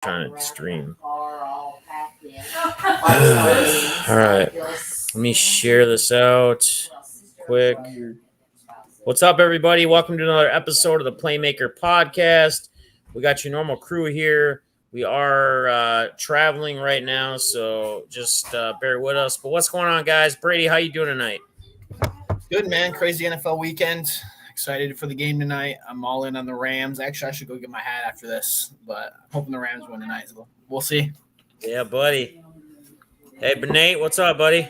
trying to stream. All right. Let me share this out quick. What's up, everybody? Welcome to another episode of the Playmaker podcast. We got your normal crew here. We are traveling right now, so just bear with us. But what's going on, guys? Brady, how you doing tonight? Good, man. Crazy NFL weekend. Excited for the game tonight. I'm all in on the Rams. Actually, I should go get my hat after this, but I'm hoping the Rams win tonight. So we'll see. Yeah, buddy. Hey, Nate, what's up, buddy?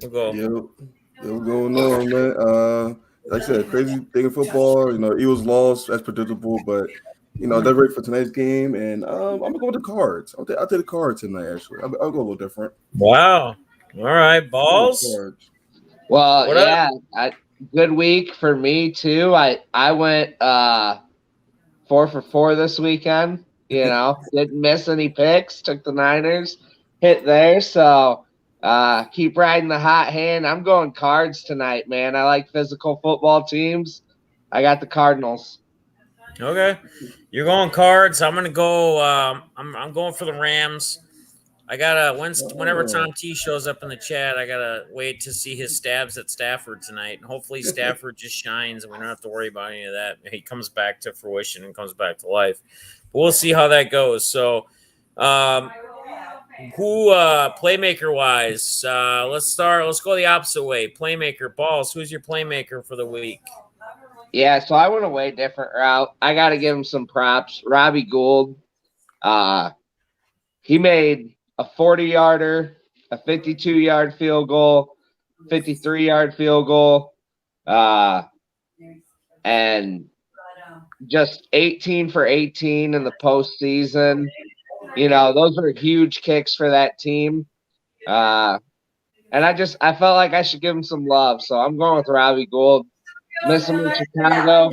We'll go. Yo, what's going on, man? Like I said, crazy thing in football. Eagles lost as predictable, but they're ready for tonight's game, and I'm gonna go with the Cards. I'll take the Cards tonight. Actually, I'll go a little different. Wow. All right, Balls. Well, yeah, good week for me too. I went 4 for 4 this weekend. Didn't miss any picks. Took the Niners, hit there. So keep riding the hot hand. I'm going Cards tonight, man. I like physical football teams. I got the Cardinals. Okay, you're going Cards. I'm gonna go. I'm going for the Rams. I gotta whenever Tom T shows up in the chat, I gotta wait to see his stabs at Stafford tonight. And hopefully Stafford just shines and we don't have to worry about any of that. He comes back to fruition and comes back to life. But we'll see how that goes. So playmaker wise, let's go the opposite way. Playmaker, Balls, who's your playmaker for the week? Yeah, so I went a way different route. I gotta give him some props. Robbie Gould. He made a 40-yarder, a 52-yard field goal, 53-yard field goal, and just 18 for 18 in the postseason. Those were huge kicks for that team. And I felt like I should give him some love, so I'm going with Robbie Gould. Miss him in Chicago.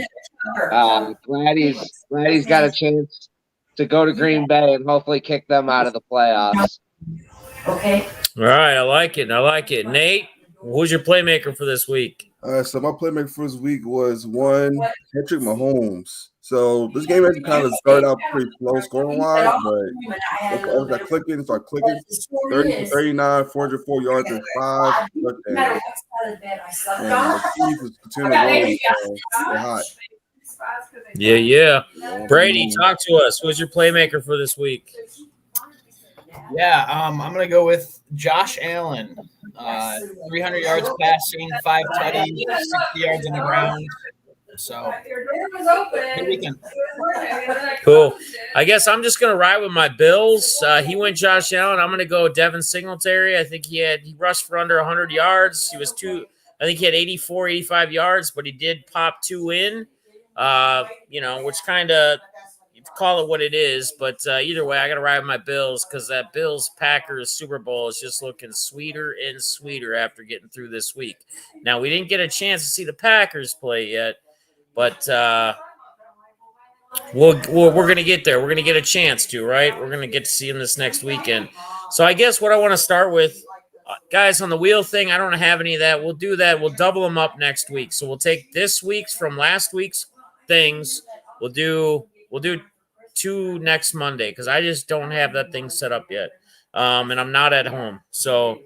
Glad he's got a chance to go to Green Bay and hopefully kick them out of the playoffs. Okay. All right, I like it. Nate, who's your playmaker for this week? So my playmaker for this week was Patrick Mahomes. So this game actually kind of started out pretty slow scoring-wise, but as I clicking, 30 for 39, 404 yards and 5 touchdowns. And the Chiefs is continuing to roll, so they're hot. Yeah. Brady, talk to us. Who's your playmaker for this week? Yeah, I'm going to go with Josh Allen. 300 yards passing, 5 tutties, 60 yards on the ground. So, good weekend. Cool. I guess I'm just going to ride with my Bills. He went Josh Allen. I'm going to go Devin Singletary. I think he rushed for under 100 yards. I think he had 84, 85 yards, but he did pop 2 in. Which kind of call it what it is. But either way, I got to ride with my Bills because that Bills-Packers Super Bowl is just looking sweeter and sweeter after getting through this week. Now, we didn't get a chance to see the Packers play yet, but we're going to get there. We're going to get a chance to, right? We're going to get to see them this next weekend. So I guess what I want to start with, guys, on the wheel thing, I don't have any of that. We'll do that. We'll double them up next week. So we'll take this week's from last week's things. We'll do 2 next Monday because I just don't have that thing set up yet. And I'm not at home. So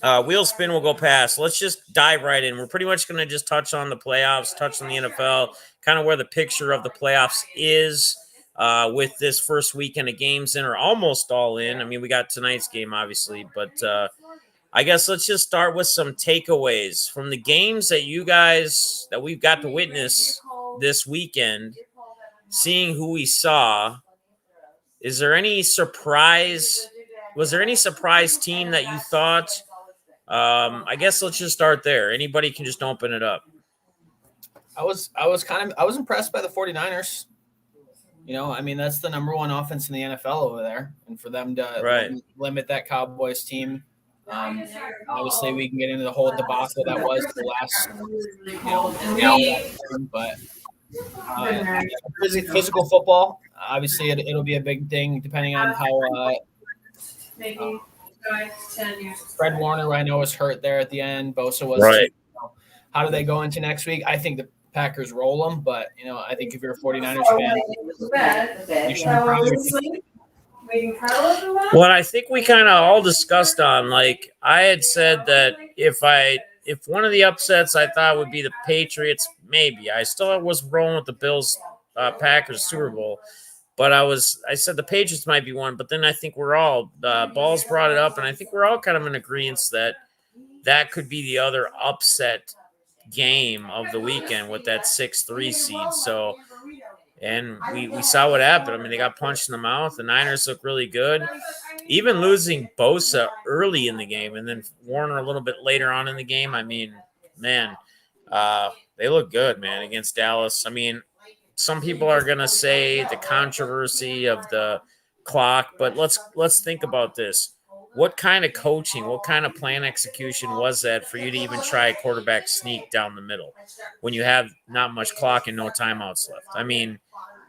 wheel spin will go past. Let's just dive right in. We're pretty much going to just touch on the playoffs, touch on the NFL, kind of where the picture of the playoffs is with this first weekend of games in or almost all in. I mean, we got tonight's game, obviously, but I guess let's just start with some takeaways from the games that we've got to witness this weekend, seeing who we saw. Is there any surprise? Was there any surprise team that you thought? I guess let's just start there. Anybody can just open it up. I was impressed by the 49ers. That's the number 1 offense in the NFL over there. And for them to limit that Cowboys team, obviously we can get into the whole debacle that was the last, but physical football, obviously it'll be a big thing depending on how Fred Warner, I know, was hurt there at the end. Bosa was. Right. How do they go into next week? I think Packers roll them. But, I think if you're a 49ers fan, you should be proud of your team. What I think we kind of all discussed on, like I had said that if one of the upsets I thought would be the Patriots, maybe. I still was rolling with the Bills Packers Super Bowl, but I said the Patriots might be one, but then I think we're all Balls brought it up, and I think we're all kind of in agreement that could be the other upset game of the weekend with that 6-3 seed. So, and we saw what happened. I mean, they got punched in the mouth. The Niners look really good. Even losing Bosa early in the game and then Warner a little bit later on in the game. I mean, man, they look good, man, against Dallas. I mean, some people are going to say the controversy of the clock, but let's think about this. What kind of coaching, what kind of plan execution was that for you to even try a quarterback sneak down the middle when you have not much clock and no timeouts left? I mean,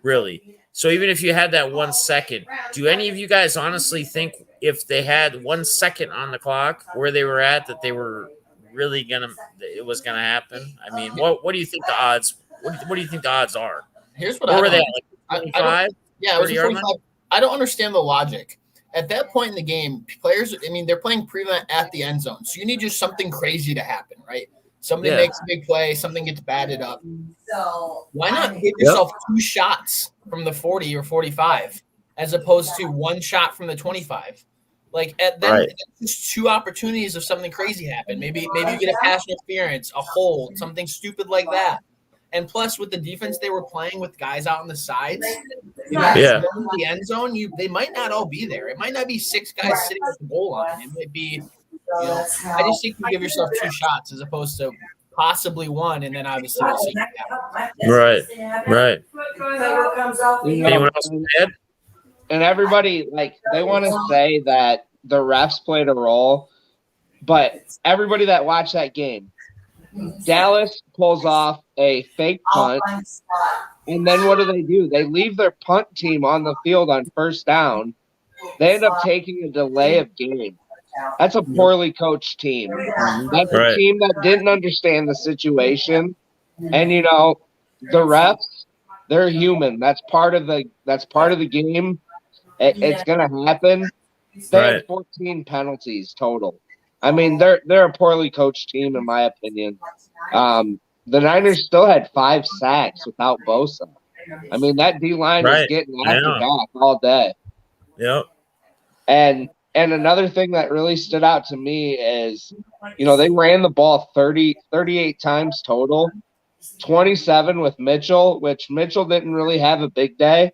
really. So even if you had that 1 second, do any of you guys honestly think if they had 1 second on the clock where they were at, that they were really it was gonna happen? I mean, what do you think the odds? What do you think the odds are? Here's what Where I were don't, they? Like 25? Yeah, it was 45. I don't understand the logic. At that point in the game, players, I mean, they're playing prevent at the end zone. So you need just something crazy to happen, right? Somebody makes a big play, something gets batted up. Why not give yourself 2 shots from the 40 or 45 as opposed to 1 shot from the 25? Like just 2 opportunities of something crazy happen. Maybe you get a pass interference, a hold, something stupid like that. And plus, with the defense they were playing with guys out on the sides, the end zone, they might not all be there. It might not be 6 guys sitting at the goal line. It might be, I just think you give yourself 2 shots as opposed to possibly 1, and then obviously we'll see. Right. Anyone else add? And everybody, they want to say that the refs played a role, but everybody that watched that game, Dallas pulls off a fake punt, and then what do? They leave their punt team on the field on first down. They end up taking a delay of game. That's a poorly coached team. That's a team that didn't understand the situation. And the refs, they're human. That's part of the game. It's gonna happen. They had 14 penalties total. I mean, they're a poorly coached team, in my opinion. The Niners still had 5 sacks without Bosa. I mean, that D-line was getting after back all day. Yep. And another thing that really stood out to me is, they ran the ball 38 times total, 27 with Mitchell, which Mitchell didn't really have a big day.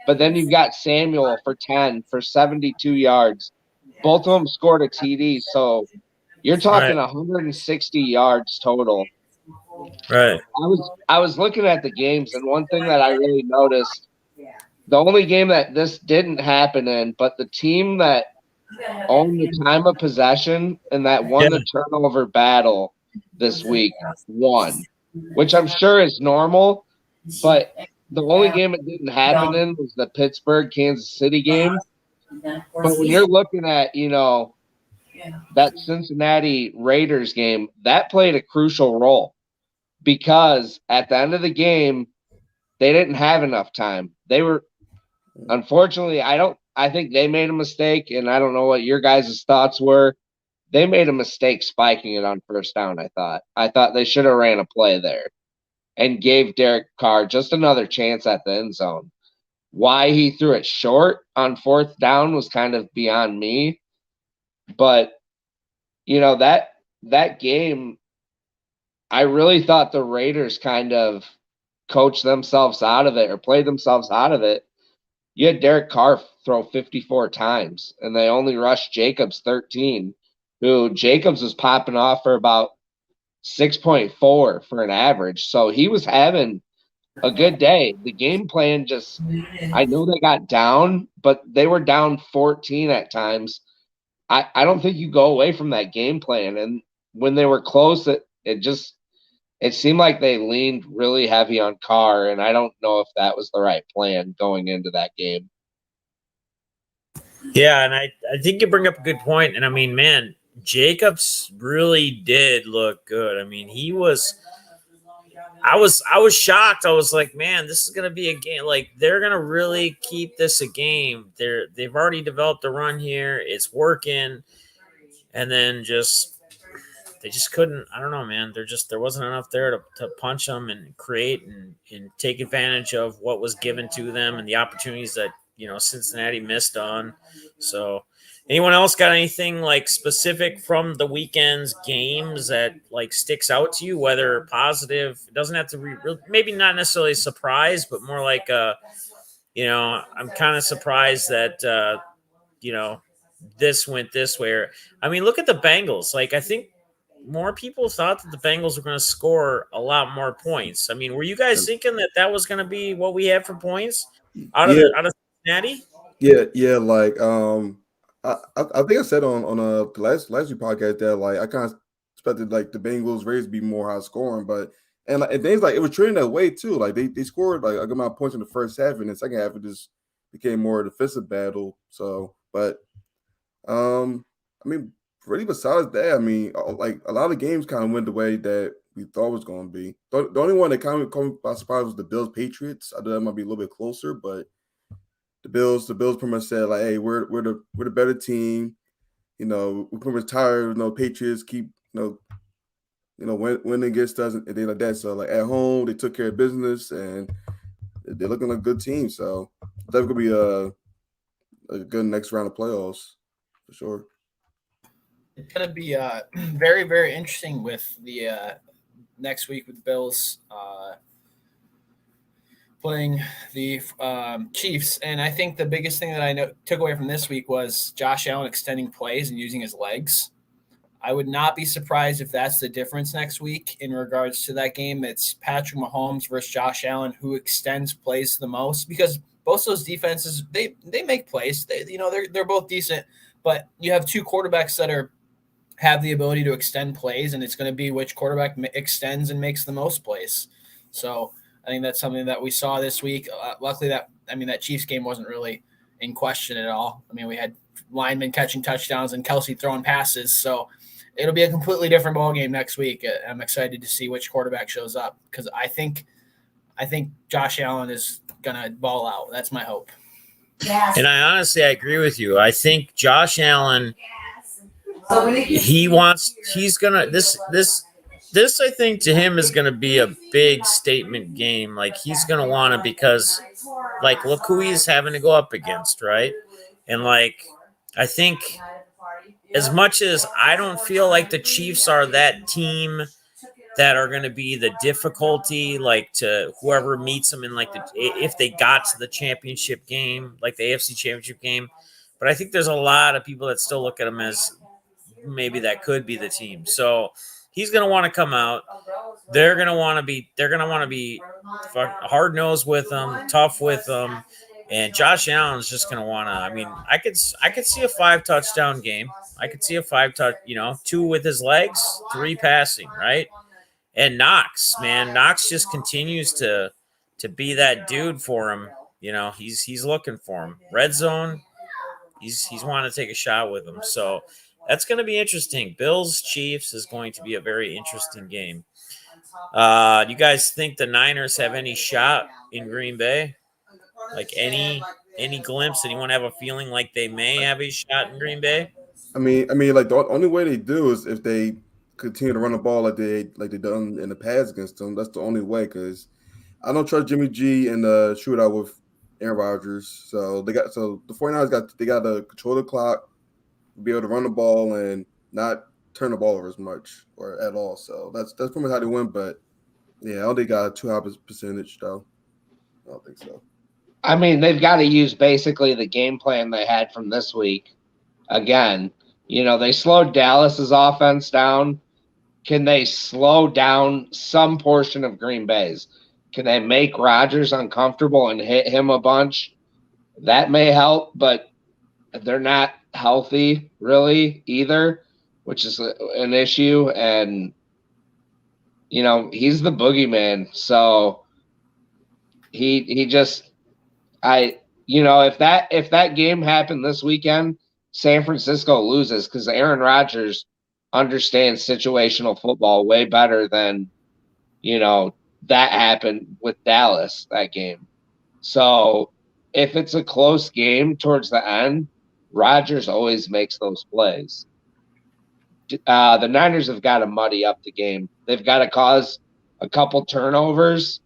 But then you've got Samuel for 10 for 72 yards. Both of them scored a TD, so you're talking 160 yards total. Right. I was looking at the games, and one thing that I really noticed, the only game that this didn't happen in, but the team that owned the time of possession and that won the turnover battle this week won, which I'm sure is normal, but the only game it didn't happen in was the Pittsburgh-Kansas City game. But when you're looking at, that Cincinnati Raiders game, that played a crucial role because at the end of the game, they didn't have enough time. They were, unfortunately, I think they made a mistake, and I don't know what your guys' thoughts were. They made a mistake spiking it on first down, I thought. I thought they should have ran a play there and gave Derek Carr just another chance at the end zone. Why he threw it short on 4th down was kind of beyond me. But, that game, I really thought the Raiders kind of coached themselves out of it or played themselves out of it. You had Derek Carr throw 54 times, and they only rushed Jacobs 13, who Jacobs was popping off for about 6.4 for an average. So he was having a good day. The game plan I know they got down, but they were down 14 at times. I don't think you go away from that game plan. And when they were close, it seemed like they leaned really heavy on Carr, and I don't know if that was the right plan going into that game. Yeah, and I think you bring up a good point. And I mean, man, Jacobs really did look good. I mean, I was shocked. I was like, man, this is gonna be a game. Like they're gonna really keep this a game. They've already developed a run here. It's working, and then they just couldn't. I don't know, man. There wasn't enough there to punch them and create and take advantage of what was given to them and the opportunities that Cincinnati missed on. So. Anyone else got anything like specific from the weekend's games that like sticks out to you, whether positive? It doesn't have to be maybe not necessarily a surprise, but more like I'm kind of surprised that this went this way. I mean, look at the Bengals. Like I think more people thought that the Bengals were going to score a lot more points. I mean, were you guys thinking that was going to be what we had for points out of Cincinnati? Yeah. Like I think I said on the last week podcast that like I kind of expected like the Bengals Raiders to be more high scoring, but and things like it was trending that way too. Like they scored like a good amount of points in the first half, and the second half it just became more a defensive battle. So, but I mean, really besides that, I mean, like a lot of games kind of went the way that we thought it was going to be. The only one that kind of caught me by surprise was the Bills Patriots. I thought that might be a little bit closer, but. The Bills pretty much said like, "Hey, we're the better team. We're pretty much tired. Patriots keep winning against us and things like that. So like at home, they took care of business and they're looking like a good team. So that's gonna be a good next round of playoffs for sure. It's gonna be very very interesting with the next week with the Bills. Playing the Chiefs, and I think the biggest thing that I took away from this week was Josh Allen extending plays and using his legs. I would not be surprised if that's the difference next week in regards to that game. It's Patrick Mahomes versus Josh Allen who extends plays the most, because both those defenses they make plays. They're both decent, but you have two quarterbacks that have the ability to extend plays, and it's going to be which quarterback extends and makes the most plays. So. I think that's something that we saw this week. Luckily, that Chiefs game wasn't really in question at all. I mean, we had linemen catching touchdowns and Kelsey throwing passes. So it'll be a completely different ball game next week. I'm excited to see which quarterback shows up because I think Josh Allen is going to ball out. That's my hope. And I agree with you. I think Josh Allen, This, I think, to him is going to be a big statement game. Like, he's going to want to because, like, look who he's having to go up against, right? And, like, I think as much as I don't feel like the Chiefs are that team that are going to be the difficulty, like, to whoever meets them in, like, if they got to the championship game, like the AFC championship game. But I think there's a lot of people that still look at them as maybe that could be the team. So, he's going to want to come out. They're going to want to be hard-nosed with them, tough with them. And Josh Allen's just going to want to, I mean, I could see a 5-touchdown game. I could see a 2 with his legs, 3 passing, right? And Knox just continues to be that dude for him. He's looking for him. Red zone, he's wanting to take a shot with him. So, that's going to be interesting. Bills-Chiefs is going to be a very interesting game. Do you guys think the Niners have any shot in Green Bay? Like any glimpse? Anyone have a feeling like they may have a shot in Green Bay? I mean, like the only way they do is if they continue to run the ball like they done in the past against them. That's the only way, because I don't trust Jimmy G in the shootout with Aaron Rodgers. So the 49ers got to control the clock, be able to run the ball and not turn the ball over as much or at all. So that's pretty much how they win. But yeah, I don't think got a too high percentage though. I don't think so. I mean, they've got to use basically the game plan they had from this week. Again, they slowed Dallas's offense down. Can they slow down some portion of Green Bay's? Can they make Rodgers uncomfortable and hit him a bunch? That may help, but they're not healthy really either, which is an issue. And he's the boogeyman, so he just if that game happened this weekend, San Francisco loses because Aaron Rodgers understands situational football way better than that happened with Dallas that game. So if it's a close game towards the end, Rodgers always makes those plays. The Niners have got to muddy up the game. They've got to cause a couple turnovers.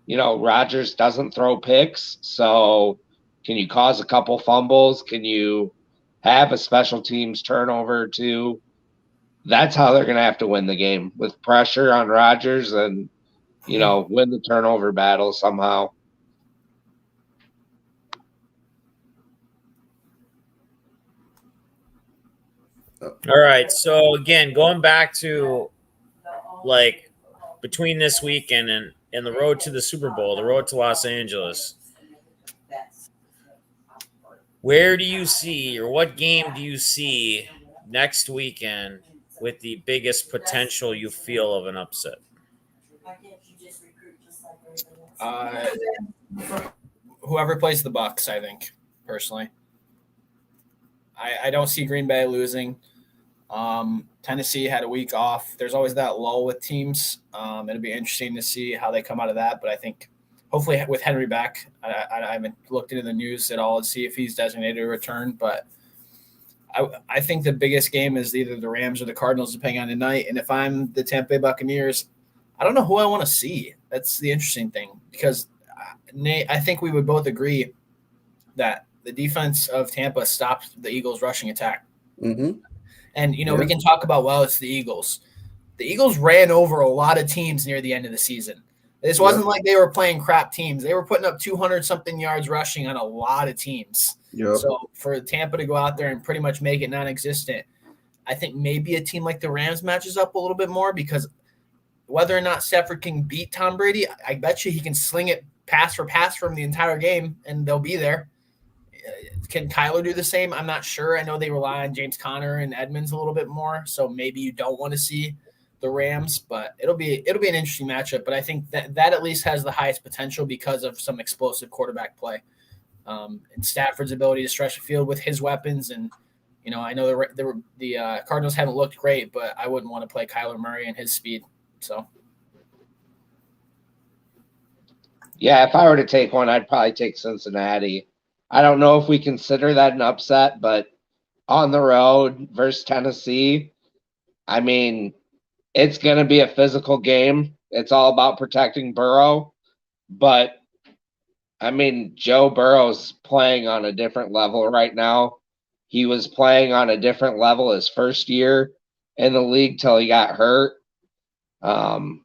Rodgers doesn't throw picks, so can you cause a couple fumbles? Can you have a special teams turnover too? That's how they're going to have to win the game, with pressure on Rodgers and, win the turnover battle somehow. All right. So again, going back to like between this weekend and the road to the Super Bowl, the road to Los Angeles, where do you see, or what game do you see next weekend with the biggest potential you feel of an upset? Whoever plays the Bucs, I think, personally. I don't see Green Bay losing. Tennessee had a week off. There's always that lull with teams. It'll be interesting to see how they come out of that. But I think hopefully with Henry back, I haven't looked into the news at all to see if he's designated to return. But I think the biggest game is either the Rams or the Cardinals, depending on the night. And if I'm the Tampa Bay Buccaneers, I don't know who I want to see. That's the interesting thing, because Nate, I think we would both agree that the defense of Tampa stopped the Eagles' rushing attack. Mm-hmm. And, we can talk about, well, it's the Eagles. The Eagles ran over a lot of teams near the end of the season. This wasn't like they were playing crap teams. They were putting up 200-something yards rushing on a lot of teams. Yep. So for Tampa to go out there and pretty much make it non-existent, I think maybe a team like the Rams matches up a little bit more, because whether or not Stafford can beat Tom Brady, I bet you he can sling it pass for pass from the entire game, and they'll be there. Can Kyler do the same? I'm not sure. I know they rely on James Conner and Edmonds a little bit more, so maybe you don't want to see the Rams, but it'll be an interesting matchup. But I think that at least has the highest potential because of some explosive quarterback play, and Stafford's ability to stretch the field with his weapons. And I know the Cardinals haven't looked great, but I wouldn't want to play Kyler Murray and his speed. So. Yeah, if I were to take one, I'd probably take Cincinnati. I don't know if we consider that an upset, but on the road versus Tennessee, I mean, it's going to be a physical game. It's all about protecting Burrow. But, I mean, Joe Burrow's playing on a different level right now. He was playing on a different level his first year in the league till he got hurt. The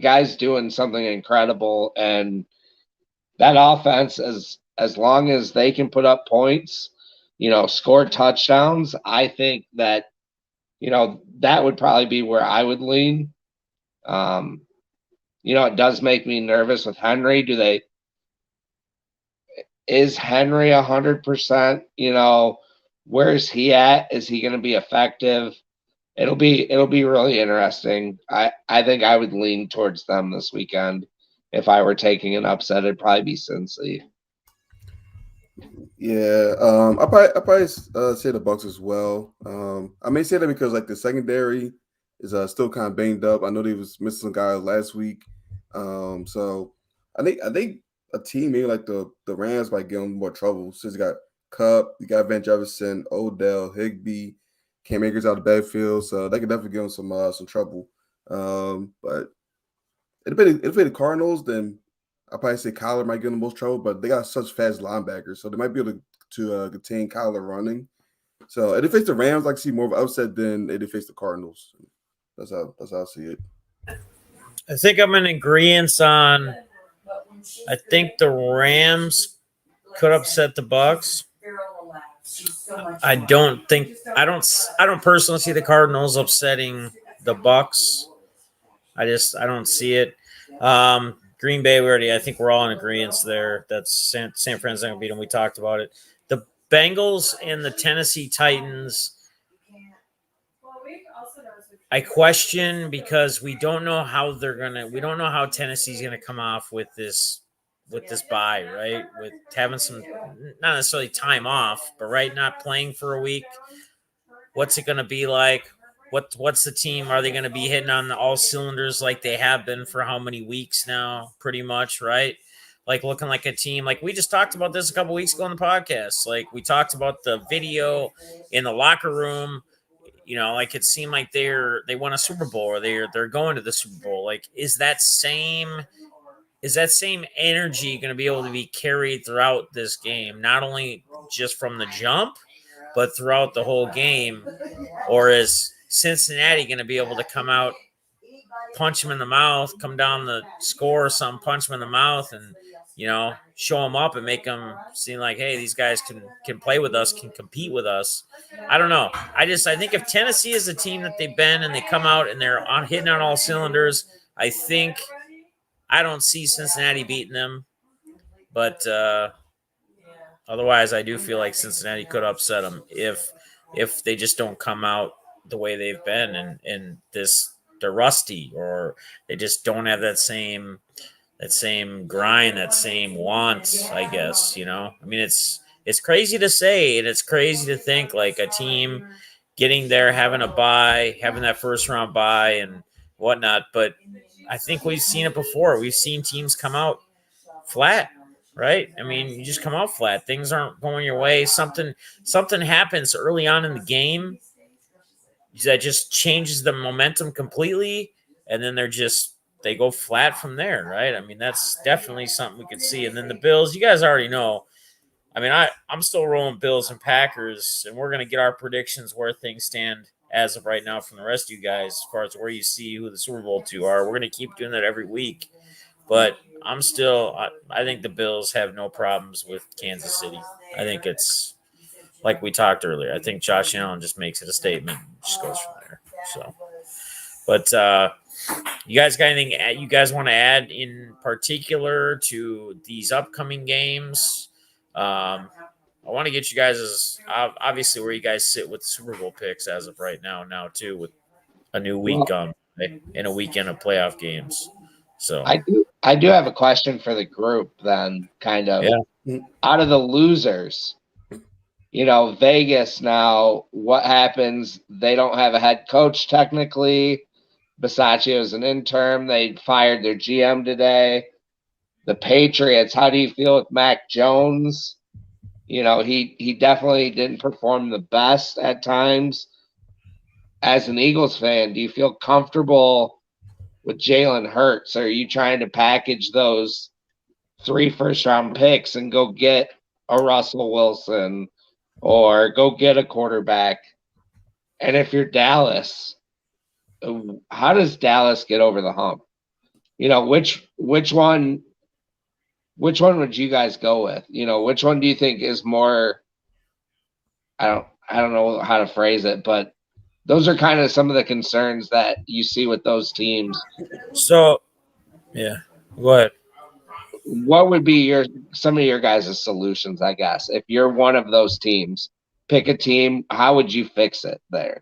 guy's doing something incredible, and that offense, as long as they can put up points, score touchdowns, I think that, that would probably be where I would lean. It does make me nervous with Henry. Is Henry 100%? Where's he at? Is he going to be effective? It'll be really interesting. I think I would lean towards them this weekend. If I were taking an upset, it'd probably be Cincy. Yeah, I probably say the Bucs as well. I may say that because the secondary is still kind of banged up. I know they was missing some guys last week, so I think a team maybe like the Rams might give them more trouble since you got Kupp, you got Van Jefferson, Odell, Higbee, Cam Akers out of the backfield, so they could definitely give them some trouble. But if the Cardinals, then I'll probably say Kyler might get them the most trouble, but they got such fast linebackers, so they might be able to contain Kyler running. So if they face the Rams, I can see more of an upset than if they face the Cardinals. That's how I see it. I think I'm in agreement on. I think the Rams could upset the Bucs. I don't personally see the Cardinals upsetting the Bucs. I don't see it. Green Bay, I think we're all in agreement there. That's San Fran's not going to beat them. We talked about it. The Bengals and the Tennessee Titans, I question, because we don't know how Tennessee's going to come off with this bye, right? With having some, not necessarily time off, but right, not playing for a week. What's it going to be like? what's the team? Are they going to be hitting on all cylinders like they have been for how many weeks now? Pretty much, right? Like looking like a team. Like we just talked about this a couple weeks ago on the podcast. Like we talked about the video in the locker room. Like it seemed like they won a Super Bowl or they're going to the Super Bowl. Like is that same energy going to be able to be carried throughout this game, not only just from the jump, but throughout the whole game? Or is Cincinnati going to be able to come out, punch him in the mouth, come down the score or something, punch him in the mouth, and show them up and make them seem like, hey, these guys can play with us, can compete with us? I don't know. I think if Tennessee is the team that they've been and they come out and they're hitting on all cylinders, I don't see Cincinnati beating them. But otherwise, I do feel like Cincinnati could upset them if they just don't come out the way they've been and they're rusty, or they just don't have that same grind, that same want, I guess. I mean, it's crazy to say, and it's crazy to think like a team getting there, having a bye, having that first round bye and whatnot. But I think we've seen it before. We've seen teams come out flat, right? I mean, you just come out flat. Things aren't going your way. Something happens early on in the game that just changes the momentum completely, and then they go flat from there, right? I mean, that's definitely something we could see. And then the Bills, you guys already know. I mean, I'm still rolling Bills and Packers, and we're going to get our predictions where things stand as of right now from the rest of you guys as far as where you see who the Super Bowl two are. We're going to keep doing that every week. But I think the Bills have no problems with Kansas City. I think it's like we talked earlier. I think Josh Allen just makes it a statement and just goes from there. So, but you guys got anything you guys want to add in particular to these upcoming games? I want to get you guys obviously where you guys sit with the Super Bowl picks as of right now too, with a new week in a weekend of playoff games. So I do have a question for the group then, kind of. Yeah. Out of the losers, Vegas now, what happens? They don't have a head coach technically. Bisaccia is an interim. They fired their GM today. The Patriots, how do you feel with Mac Jones? He definitely didn't perform the best at times. As an Eagles fan, do you feel comfortable with Jalen Hurts? Or are you trying to package those 3 first-round picks and go get a Russell Wilson or go get a quarterback? And if you're Dallas, how does Dallas get over the hump? Which one would you guys go with? Which one do you think is more? I don't know how to phrase it, but those are kind of some of the concerns that you see with those teams. So, yeah, go ahead. What would be some of your guys' solutions, I guess? If you're one of those teams, pick a team. How would you fix it there?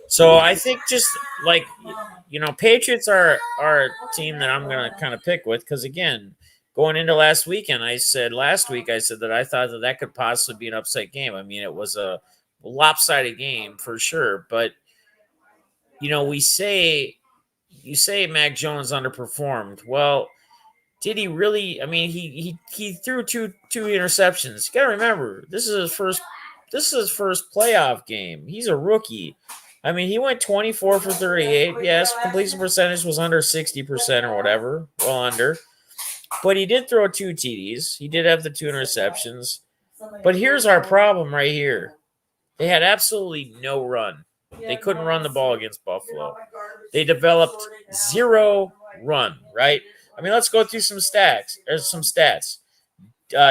So I think just like, Patriots are a team that I'm going to kind of pick with because, again, going into last weekend, I said that I thought that could possibly be an upset game. I mean, it was a lopsided game for sure. But, you say Mac Jones underperformed. Well, did he really? I mean, he threw two interceptions. You got to remember, this is his first playoff game. He's a rookie. I mean, he went 24 for 38. Yes, completion percentage was under 60% or whatever, well under. But he did throw 2 TDs. He did have the 2 interceptions. But here's our problem right here. They had absolutely no run. They couldn't run the ball against Buffalo. They developed 0 run, right? I mean, let's go through some stats. There's some stats.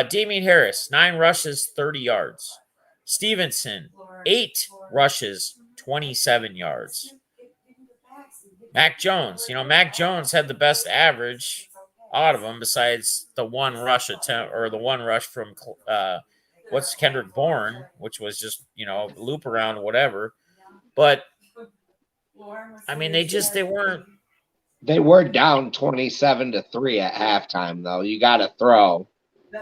Damian Harris, 9 rushes, 30 yards. Stevenson, 8 rushes, 27 yards. Mac Jones. Mac Jones had the best average out of them besides the 1 rush attempt or the 1 rush from Kendrick Bourne, which was just, loop around, whatever. But, I mean, they weren't. They were down 27-3 at halftime, though. You got to throw.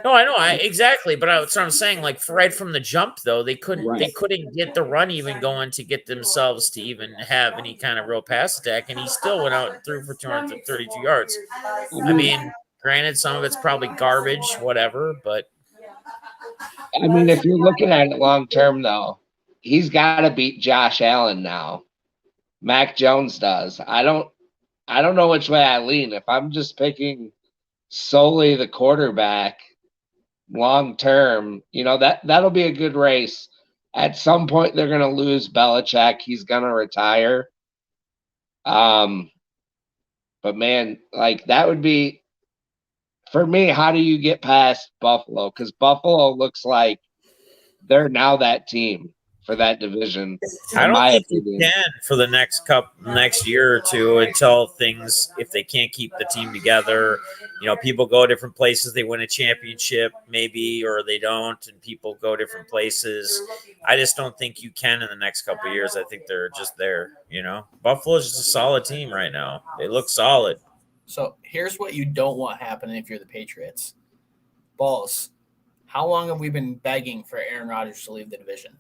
No, I know, exactly. But that's what I'm saying. Like right from the jump, though, they couldn't get the run even going to get themselves to even have any kind of real pass attack, and he still went out and threw for 232 yards. I mean, granted, some of it's probably garbage, whatever, but I mean, if you're looking at it long term, though, he's got to beat Josh Allen now. Mac Jones does. I don't know which way I lean. If I'm just picking solely the quarterback long term, that'll be a good race. At some point, they're going to lose Belichick. He's going to retire. But man, like that would be for me. How do you get past Buffalo? Because Buffalo looks like they're now that team for that division. I don't think you can for the next year or two until things, if they can't keep the team together, people go different places. They win a championship maybe, or they don't, and people go different places. I just don't think you can in the next couple of years. I think they're just there. Buffalo's just a solid team right now. They look solid. So here's what you don't want happening if you're the Patriots. Balls. How long have we been begging for Aaron Rodgers to leave the division?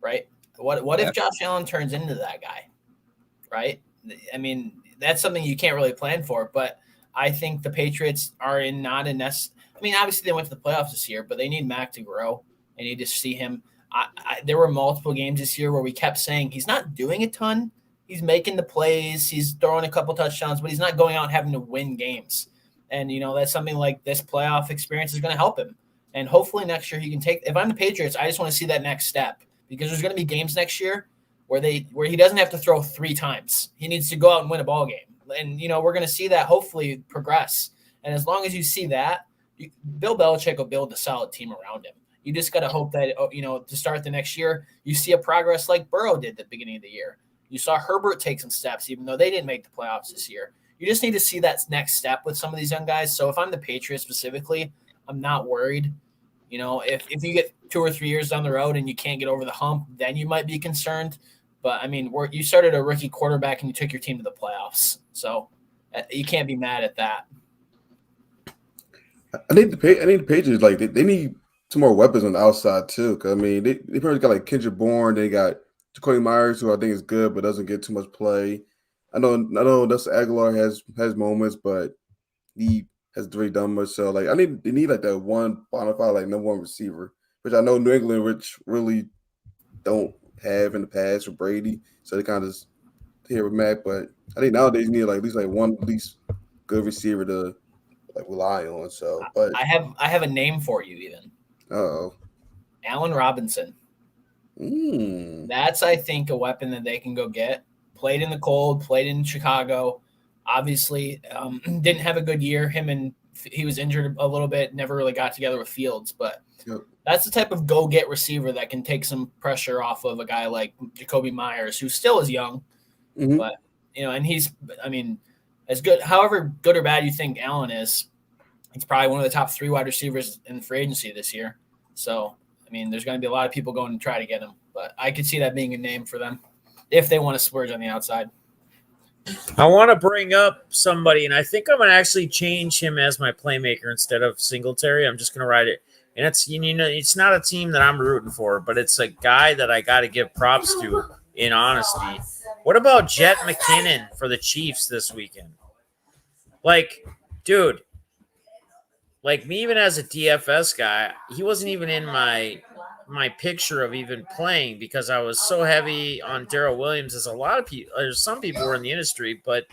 Right? What if Josh Allen turns into that guy? Right? I mean, that's something you can't really plan for, but I think the Patriots are not in nest. I mean, obviously they went to the playoffs this year, but they need Mac to grow. They need to see him. There were multiple games this year where we kept saying he's not doing a ton. He's making the plays. He's throwing a couple touchdowns, but he's not going out and having to win games. And, that's something like this playoff experience is going to help him. And hopefully next year he can take – if I'm the Patriots, I just want to see that next step because there's going to be games next year where he doesn't have to throw 3 times. He needs to go out and win a ball game. And, we're going to see that hopefully progress. And as long as you see that, Bill Belichick will build a solid team around him. You just got to hope that, to start the next year, you see a progress like Burrow did at the beginning of the year. You saw Herbert take some steps, even though they didn't make the playoffs this year. You just need to see that next step with some of these young guys. So if I'm the Patriots specifically, I'm not worried. If you get 2 or 3 years down the road and you can't get over the hump, then you might be concerned. But, I mean, you started a rookie quarterback and you took your team to the playoffs. So you can't be mad at that. I think the Patriots, like, they need some more weapons on the outside, too. Because, I mean, they probably got, like, Kendrick Bourne. They got Jacoby Myers, who I think is good but doesn't get too much play. I know Dustin Aguilar has moments, but he has really done much. So, like, they need like that one bona fide, like, number one receiver, which I know New England, which really don't have in the past with Brady. So they kind of here with Mac, but I think nowadays you need like at least like one good receiver to like rely on. So, but I have a name for you even. Allen Robinson. That's, I think, a weapon that they can go get. Played in the cold, played in Chicago. Obviously, didn't have a good year. He was injured a little bit, never really got together with Fields. But that's the type of go-get receiver that can take some pressure off of a guy like Jacoby Myers, who still is young. Mm-hmm. But, and he's, I mean, as good, however good or bad you think Allen is, he's probably one of the top 3 wide receivers in free agency this year. So, I mean, there's going to be a lot of people going to try to get him. But I could see that being a name for them if they want to splurge on the outside. I want to bring up somebody, and I think I'm going to actually change him as my playmaker instead of Singletary. I'm just going to write it. And it's not a team that I'm rooting for, but it's a guy that I got to give props to in honesty. What about Jet McKinnon for the Chiefs this weekend? Like, dude, like me, even as a DFS guy, he wasn't even in my picture of even playing because I was so heavy on Darrell Williams as a lot of people. There's some people were in the industry, but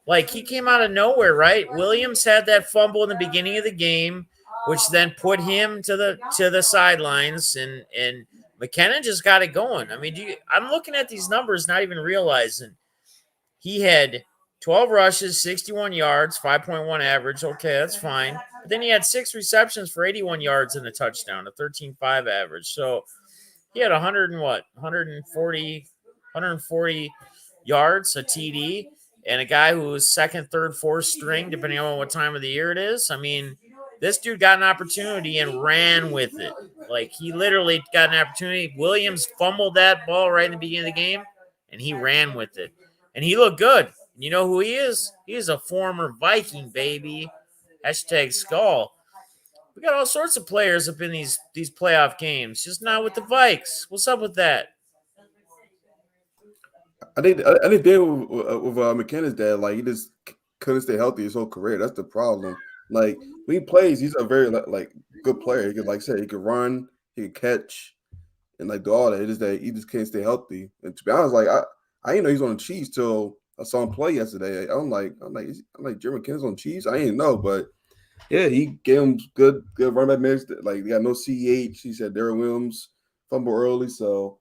like he came out of nowhere, right? Williams had that fumble in the beginning of the game, which then put him to the sidelines, and McKinnon just got it going. I mean, I'm looking at these numbers, not even realizing he had 12 rushes, 61 yards, 5.1 average. Okay, that's fine. But then he had 6 receptions for 81 yards and a touchdown, a 13.5 average. So he had 140 yards, a TD, and a guy who was second, third, fourth string, depending on what time of the year it is. I mean, this dude got an opportunity and ran with it. Like, he literally got an opportunity. Williams fumbled that ball right in the beginning of the game, and he ran with it. And he looked good. You know who he is? He is a former Viking, baby. Hashtag skull. We got all sorts of players up in these playoff games, just not with the Vikes. What's up with that? I think they with McKinnon's dad, like he just couldn't stay healthy his whole career. That's the problem. Like when he plays, he's a very like good player. He could, like I said, he could run, he could catch, and like do all that. It is that he just can't stay healthy. And to be honest, like I didn't know he's on the Chiefs till I saw him play yesterday. I'm like Jerry McKinnon's on the Chiefs. I didn't know, but yeah, he gave him good run back minutes. Like they got no CH. He said Darren Williams fumble early, so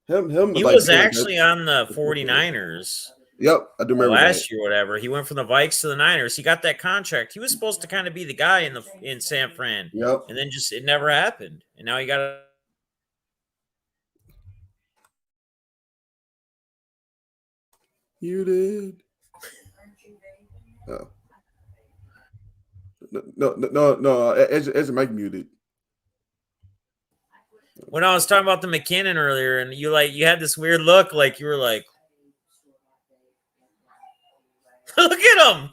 him. He like, was actually on the 49ers. Yep, I do remember last year, whatever. He went from the Vikes to the Niners. He got that contract. He was supposed to kind of be the guy in San Fran. Yep. And then just it never happened. And now he got a You did. No. As a mic muted. When I was talking about the McKinnon earlier, and you had this weird look, like you were like, look at him.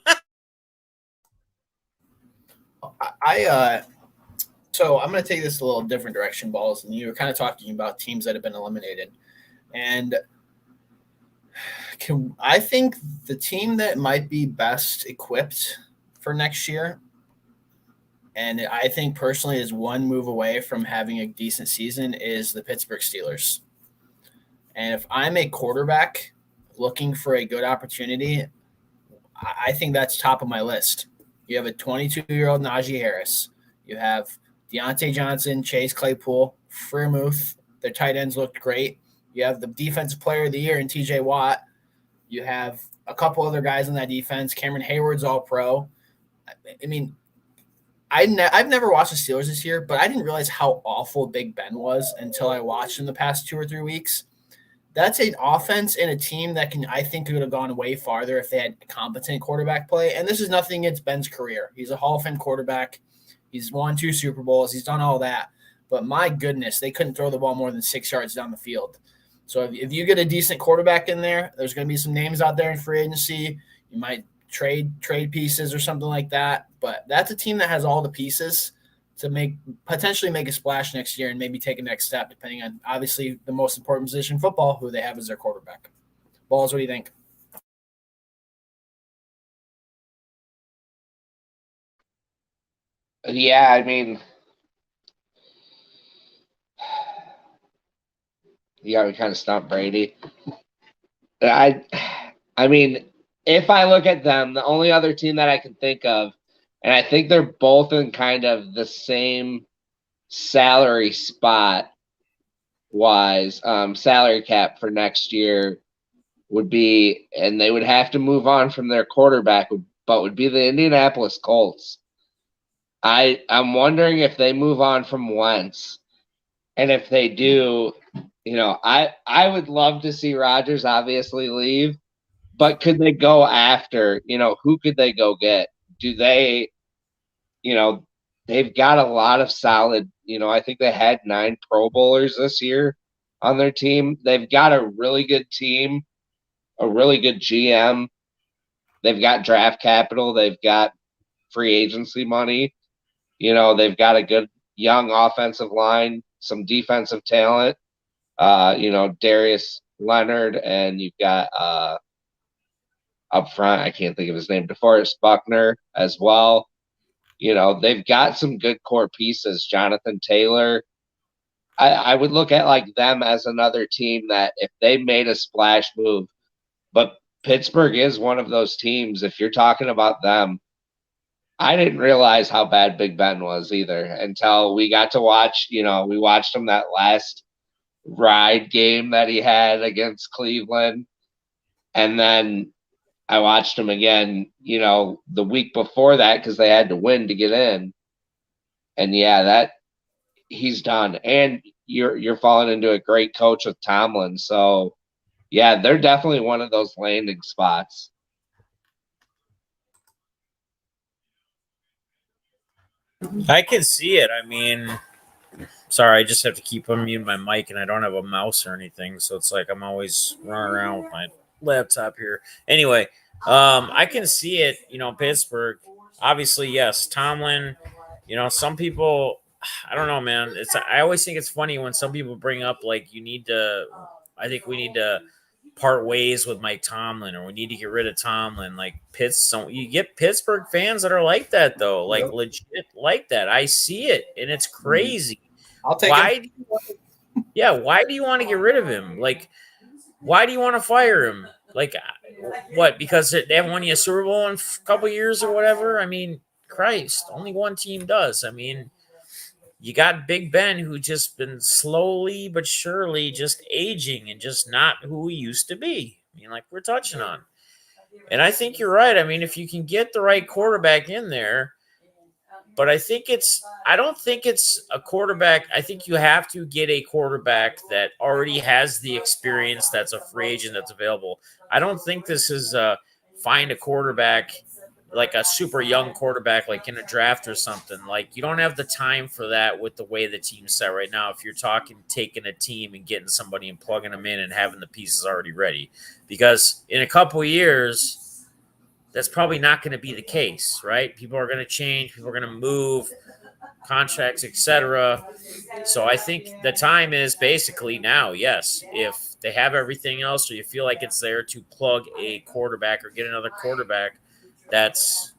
So I'm going to take this a little different direction, Balls, and you were kind of talking about teams that have been eliminated, and I think the team that might be best equipped for next year, and I think personally is one move away from having a decent season, is the Pittsburgh Steelers. And if I'm a quarterback looking for a good opportunity, I think that's top of my list. You have a 22-year-old Najee Harris. You have Deontay Johnson, Chase Claypool, Freiermuth. Their tight ends looked great. You have the defensive player of the year in TJ Watt. You have a couple other guys on that defense. Cameron Hayward's all pro. I mean, I've never watched the Steelers this year, but I didn't realize how awful Big Ben was until I watched him the past 2 or 3 weeks. That's an offense and a team that I think could have gone way farther if they had competent quarterback play. And this is nothing against Ben's career. He's a Hall of Fame quarterback. He's won 2 Super Bowls. He's done all that. But my goodness, they couldn't throw the ball more than 6 yards down the field. So if you get a decent quarterback in there, there's going to be some names out there in free agency. You might trade pieces or something like that. But that's a team that has all the pieces to potentially make a splash next year and maybe take a next step, depending on obviously the most important position in football, who they have as their quarterback. Balls, what do you think? Yeah, I mean, you got me kind of stumped, Brady. I mean, if I look at them, the only other team that I can think of, and I think they're both in kind of the same salary spot wise, salary cap for next year would be, and they would have to move on from their quarterback, but would be the Indianapolis Colts. I'm wondering if they move on from Wentz, and if they do, I would love to see Rodgers obviously leave, but could they go after, who could they go get? Do they, they've got a lot of solid, I think they had 9 Pro Bowlers this year on their team. They've got a really good team, a really good GM. They've got draft capital. They've got free agency money. They've got a good young offensive line, some defensive talent. Darius Leonard, and you've got up front, I can't think of his name, DeForest Buckner as well. They've got some good core pieces. Jonathan Taylor. I would look at like them as another team that if they made a splash move, but Pittsburgh is one of those teams. If you're talking about them, I didn't realize how bad Big Ben was either until we got to watch, we watched him that last ride game that he had against Cleveland. And then I watched him again, the week before that because they had to win to get in. And yeah, that he's done. And you're falling into a great coach with Tomlin. So yeah, they're definitely one of those landing spots. I can see it. I mean, sorry, I just have to keep unmuting my mic, and I don't have a mouse or anything, so it's like I'm always running around with my laptop here. Anyway, I can see it. Pittsburgh. obviously, yes, Tomlin. You know, some people, I don't know, man. I always think it's funny when some people bring up like you need to. I think we need to part ways with Mike Tomlin, or we need to get rid of Tomlin. Like you get Pittsburgh fans that are like that though, like legit like that. I see it, and it's crazy. I'll take him. Why do you want to get rid of him? Like, why do you want to fire him? Like, what? Because they haven't won you a Super Bowl in a couple years or whatever? I mean, Christ, only one team does. I mean, you got Big Ben, who just been slowly but surely just aging and just not who he used to be. I mean, like we're touching on. And I think you're right. I mean, if you can get the right quarterback in there, but I don't think it's a quarterback. I think you have to get a quarterback that already has the experience, that's a free agent, that's available. I don't think this is find a quarterback, like a super young quarterback, like in a draft or something. Like, you don't have the time for that with the way the team's set right now. If you're talking taking a team and getting somebody and plugging them in and having the pieces already ready, because in a couple of years, that's probably not going to be the case, right? People are going to change. People are going to move, contracts, etc. So I think the time is basically now, yes. If they have everything else or you feel like it's there to plug a quarterback or get another quarterback that's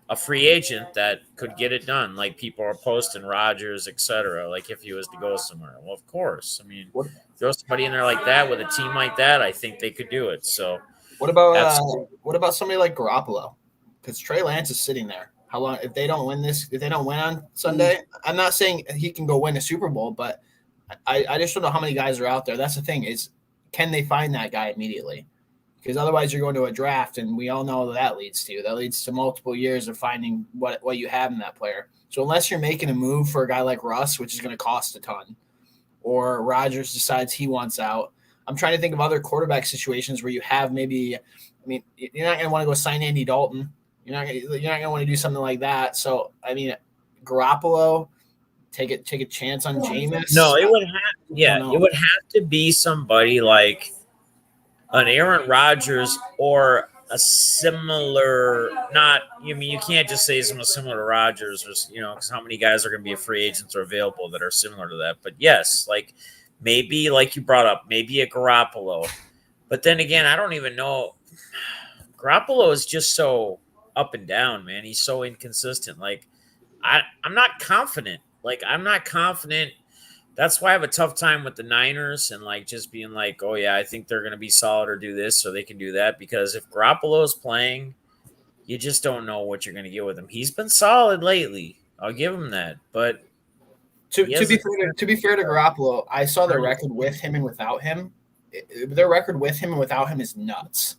a free agent that could get it done, like people are posting Rodgers, etc. Like if he was to go somewhere. Well, of course. I mean, throw somebody in there like that with a team like that, I think they could do it. So what about somebody like Garoppolo? Because Trey Lance is sitting there. How long if they don't win on Sunday? I'm not saying he can go win a Super Bowl, but I just don't know how many guys are out there. That's the thing is, can they find that guy immediately? Because otherwise you're going to a draft, and we all know what that leads to. That leads to multiple years of finding what you have in that player. So unless you're making a move for a guy like Russ, which is going to cost a ton, or Rodgers decides he wants out, I'm trying to think of other quarterback situations where you have maybe. I mean, you're not going to want to go sign Andy Dalton. You're not going to want to do something like that. So I mean, Garoppolo, take a chance on Jameis. No, it would have to be somebody like an Aaron Rodgers or a similar. You can't just say someone similar to Rodgers, or because how many guys are going to be free agents or available that are similar to that? But yes, like. Maybe, like you brought up, maybe a Garoppolo. But then again, I don't even know. Garoppolo is just so up and down, man. He's so inconsistent. Like, I'm not confident. That's why I have a tough time with the Niners and, like, just being like, oh, yeah, I think they're going to be solid or do this so they can do that. Because if Garoppolo is playing, you just don't know what you're going to get with him. He's been solid lately. I'll give him that. But To be fair to Garoppolo, I saw their record with him and without him. Their record with him and without him is nuts.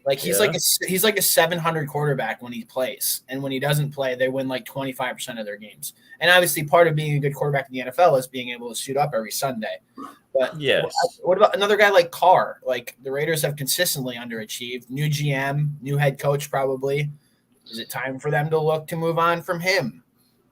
Like he's like a 700 quarterback when he plays, and when he doesn't play, they win like 25% of their games. And obviously, part of being a good quarterback in the NFL is being able to suit up every Sunday. But yes, what about another guy like Carr? Like the Raiders have consistently underachieved. New GM, new head coach, probably. Is it time for them to look to move on from him?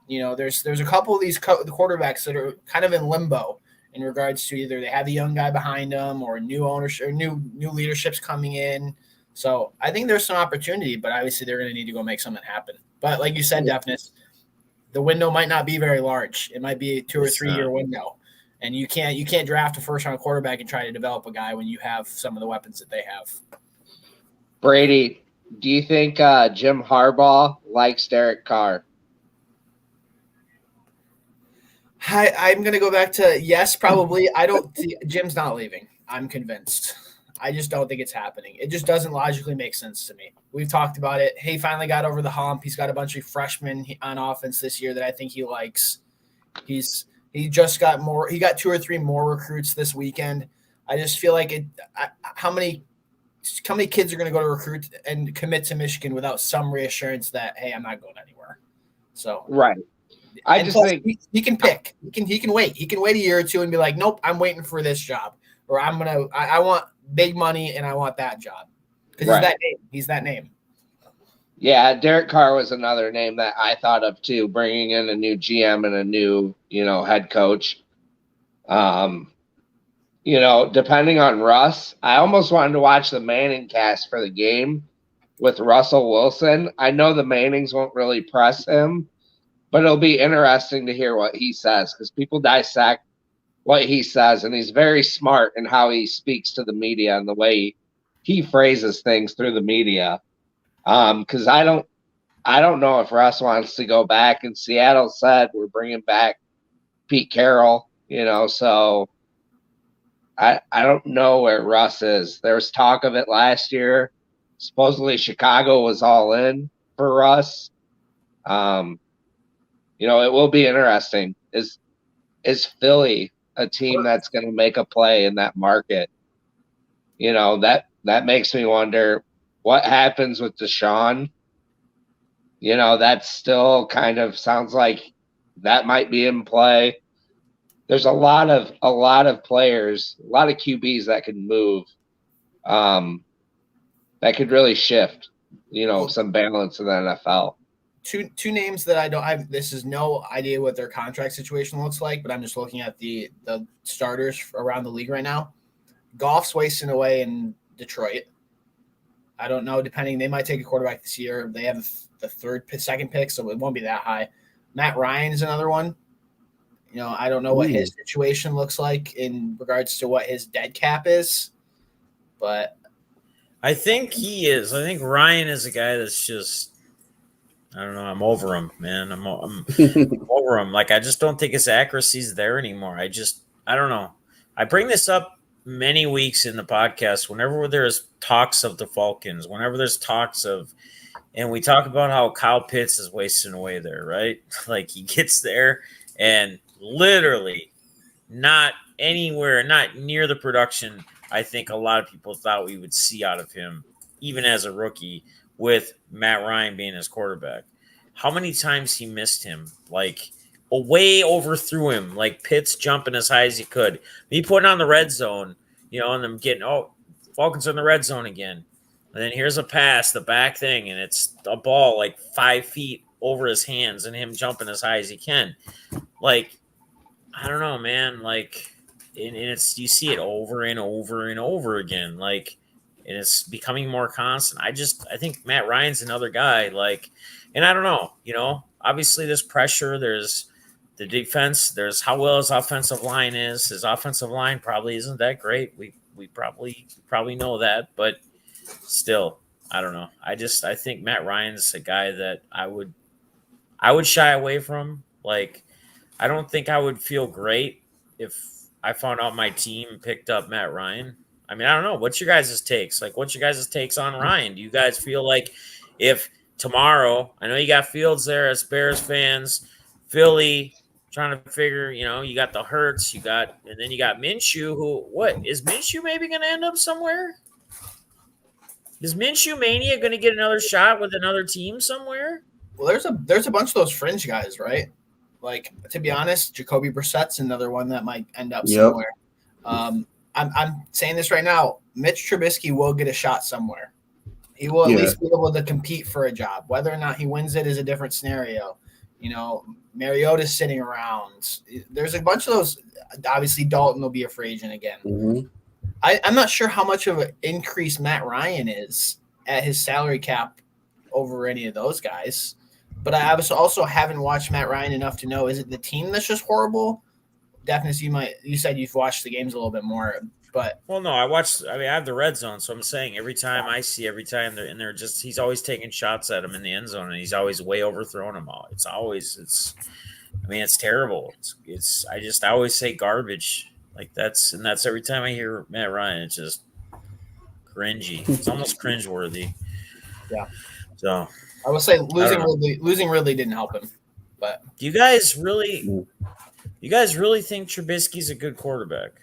There's a couple of these quarterbacks that are kind of in limbo in regards to either they have a young guy behind them or new ownership or new leadership's coming in. So I think there's some opportunity, but obviously they're going to need to go make something happen. But like you said, Deafness, the window might not be very large. It might be a 2 or 3 year window, and you can't draft a first round quarterback and try to develop a guy when you have some of the weapons that they have. Brady, do you think Jim Harbaugh likes Derek Carr? I'm going to go back to yes, probably. Jim's not leaving. I'm convinced. I just don't think it's happening. It just doesn't logically make sense to me. We've talked about it. He finally got over the hump. He's got a bunch of freshmen on offense this year that I think he likes. He just got more. He got 2 or 3 more recruits this weekend. I just feel like how many kids are going to go to recruit and commit to Michigan without some reassurance that, hey, I'm not going anywhere. So right. I just think he can pick. He can wait. He can wait a year or two and be like, nope, I'm waiting for this job, or I want big money and I want that job because he's that name. Yeah, Derek Carr was another name that I thought of too, bringing in a new GM and a new head coach. Depending on Russ, I almost wanted to watch the Manning cast for the game with Russell Wilson. I know the Mannings won't really press him, but it'll be interesting to hear what he says because people dissect what he says, and he's very smart in how he speaks to the media and the way he phrases things through the media. Because I don't know if Russ wants to go back. And Seattle said we're bringing back Pete Carroll, so I don't know where Russ is. There was talk of it last year. Supposedly Chicago was all in for Russ. It will be interesting. Is Philly a team that's going to make a play in that market? That makes me wonder what happens with Deshaun. That still kind of sounds like that might be in play. There's a lot of players, a lot of QBs that can move, that could really shift, some balance in the NFL. Two names that I don't have. This is no idea what their contract situation looks like, but I'm just looking at the starters around the league right now. Goff's wasting away in Detroit. I don't know. Depending, they might take a quarterback this year. They have the second pick, so it won't be that high. Matt Ryan is another one. I don't know what his situation looks like in regards to what his dead cap is, but I think he is. I think Ryan is a guy that's just. I don't know. I'm over him, man. I'm over him. Like, I just don't think his accuracy is there anymore. I don't know. I bring this up many weeks in the podcast whenever there's talks of the Falcons, whenever there's talks of, and we talk about how Kyle Pitts is wasting away there, right? Like, he gets there and literally not anywhere, not near the production I think a lot of people thought we would see out of him, even as a rookie, with Matt Ryan being his quarterback. How many times he missed him, like way overthrew him, like Pitts jumping as high as he could. He putting on the red zone, and them getting, Falcons are in the red zone again. And then here's a pass, the back thing, and it's a ball like 5 feet over his hands and him jumping as high as he can. Like, I don't know, man. Like, and it's, you see it over and over and over again. Like, and it's becoming more constant. I think Matt Ryan's another guy. Like, and I don't know, obviously there's pressure. There's the defense. There's how well his offensive line is. His offensive line probably isn't that great. We probably know that, but still, I don't know. I think Matt Ryan's a guy that I would shy away from. Like, I don't think I would feel great if I found out my team picked up Matt Ryan. I mean, I don't know. What's your guys' takes? Like, what's your guys' takes on Ryan? Do you guys feel like if tomorrow, I know you got Fields there as Bears fans, Philly trying to figure, you got the Hurts, and then you got Minshew, is Minshew maybe going to end up somewhere? Is Minshew Mania going to get another shot with another team somewhere? Well, there's a bunch of those fringe guys, right? Like, to be honest, Jacoby Brissett's another one that might end up somewhere. I'm saying this right now. Mitch Trubisky will get a shot somewhere. He will at least be able to compete for a job. Whether or not he wins it is a different scenario. Mariota's sitting around. There's a bunch of those. Obviously, Dalton will be a free agent again. Mm-hmm. I'm not sure how much of an increase Matt Ryan is at his salary cap over any of those guys. But I also haven't watched Matt Ryan enough to know, is it the team that's just horrible? Definitely, you said you've watched the games a little bit more, but no, I have the red zone, so I'm saying every time they're just, he's always taking shots at him in the end zone, and he's always way overthrowing them all. It's terrible. I always say garbage. Like, that's every time I hear Matt Ryan, it's just cringy. It's almost cringeworthy. Yeah. So I will say losing Ridley didn't help him. But do you guys really think Trubisky's a good quarterback?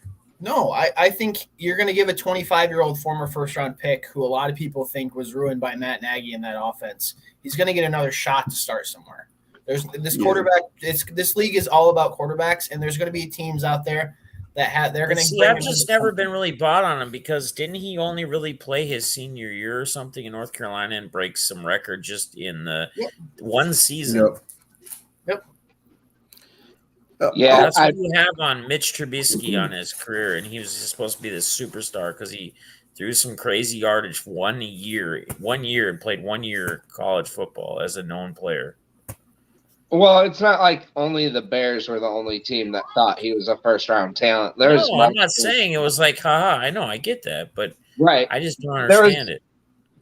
No, I think you're going to give a 25-year-old former first-round pick who a lot of people think was ruined by Matt Nagy in that offense. He's going to get another shot to start somewhere. There's this quarterback. This league is all about quarterbacks, and there's going to be teams out there that they're going to. See, I've just never been really bought on him because didn't he only really play his senior year or something in North Carolina and break some record just in the one season? Yep. Yeah, that's what you have on Mitch Trubisky on his career, and he was supposed to be this superstar because he threw some crazy yardage 1 year, and played 1 year college football as a known player. Well, it's not like only the Bears were the only team that thought he was a first-round talent. There's No, I'm not saying it was like, haha, I know, I get that, but right. I just don't understand it.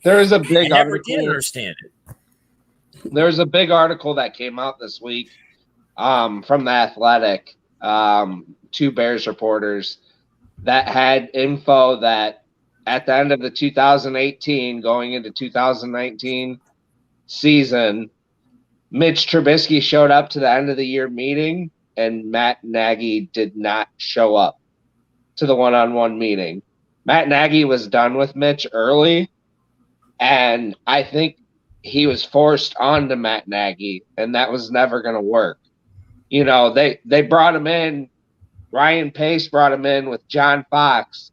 There was a I big never article. did understand it. There was a big article that came out this week from The Athletic, 2 Bears reporters that had info that at the end of the 2018, going into 2019 season, Mitch Trubisky showed up to the end of the year meeting, and Matt Nagy did not show up to the one-on-one meeting. Matt Nagy was done with Mitch early, and I think he was forced onto Matt Nagy, and that was never going to work. You know, they brought him in. Ryan Pace brought him in with John Fox.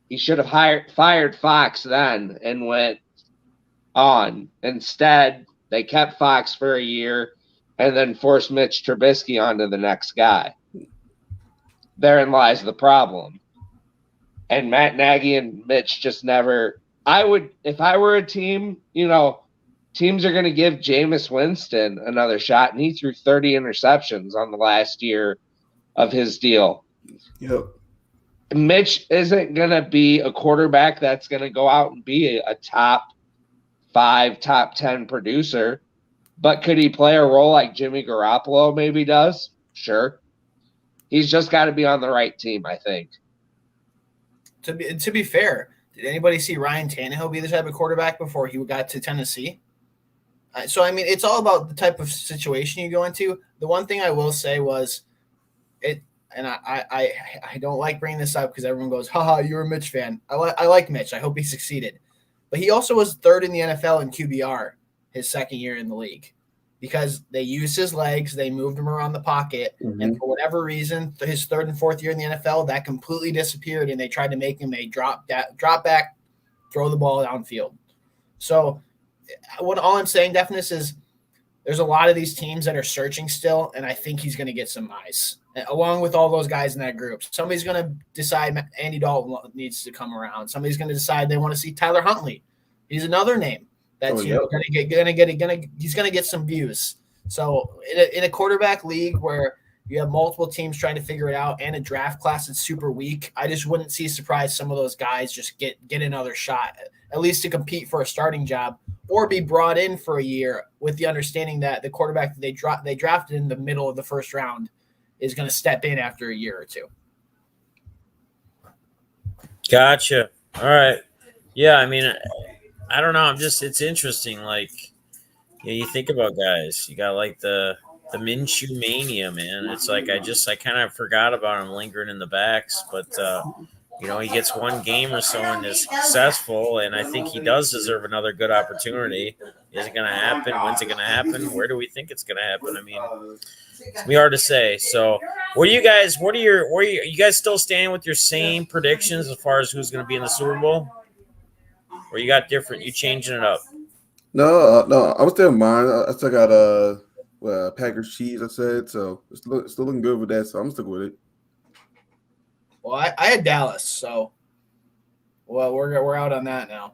He should have fired Fox then and went on. Instead, they kept Fox for a year and then forced Mitch Trubisky onto the next guy. Therein lies the problem. And Matt Nagy and Mitch just never – if I were a team, you know, teams are going to give Jameis Winston another shot, and he threw 30 interceptions on the last year of his deal. Yep. Mitch isn't going to be a quarterback that's going to go out and be a top 5, top 10 producer. But could he play a role like Jimmy Garoppolo maybe does? Sure. He's just got to be on the right team, I think. To be fair, did anybody see Ryan Tannehill be the type of quarterback before he got to Tennessee? So, I mean, it's all about the type of situation you go into. The one thing I will say was it, and I don't like bringing this up because everyone goes, haha, you're a Mitch fan. I like Mitch. I hope he succeeded. But he also was third in the NFL in QBR his second year in the league because they used his legs. They moved him around the pocket. Mm-hmm. And for whatever reason, his third and fourth year in the NFL, that completely disappeared, and they tried to make him a drop back, throw the ball downfield. So what all I'm saying, Deafness, is there's a lot of these teams that are searching still, and I think he's going to get some eyes, along with all those guys in that group. Somebody's going to decide Andy Dalton needs to come around. Somebody's going to decide they want to see Tyler Huntley. He's another name that's he's going to get some views. So in a quarterback league where you have multiple teams trying to figure it out and a draft class that's super weak, I just wouldn't see surprise some of those guys just get another shot, at least to compete for a starting job or be brought in for a year with the understanding that the quarterback that they drafted in the middle of the first round is going to step in after a year or two. Gotcha. All right. Yeah, I mean, I don't know. It's interesting. Like, yeah, you think about guys. You got like the Minshew mania, man. It's like I kind of forgot about him lingering in the backs, but you know, he gets one game or so and is successful, and I think he does deserve another good opportunity. Is it going to happen? When's it going to happen? Where do we think it's going to happen? I mean, it's going to be hard to say. So, are you guys still standing with your same predictions as far as who's going to be in the Super Bowl? Or you got different? You changing it up? No, I was still in mine. I still got Packers cheese. I said so. It's still looking good with that. So I'm sticking with it. Well, I had Dallas, so we're out on that now.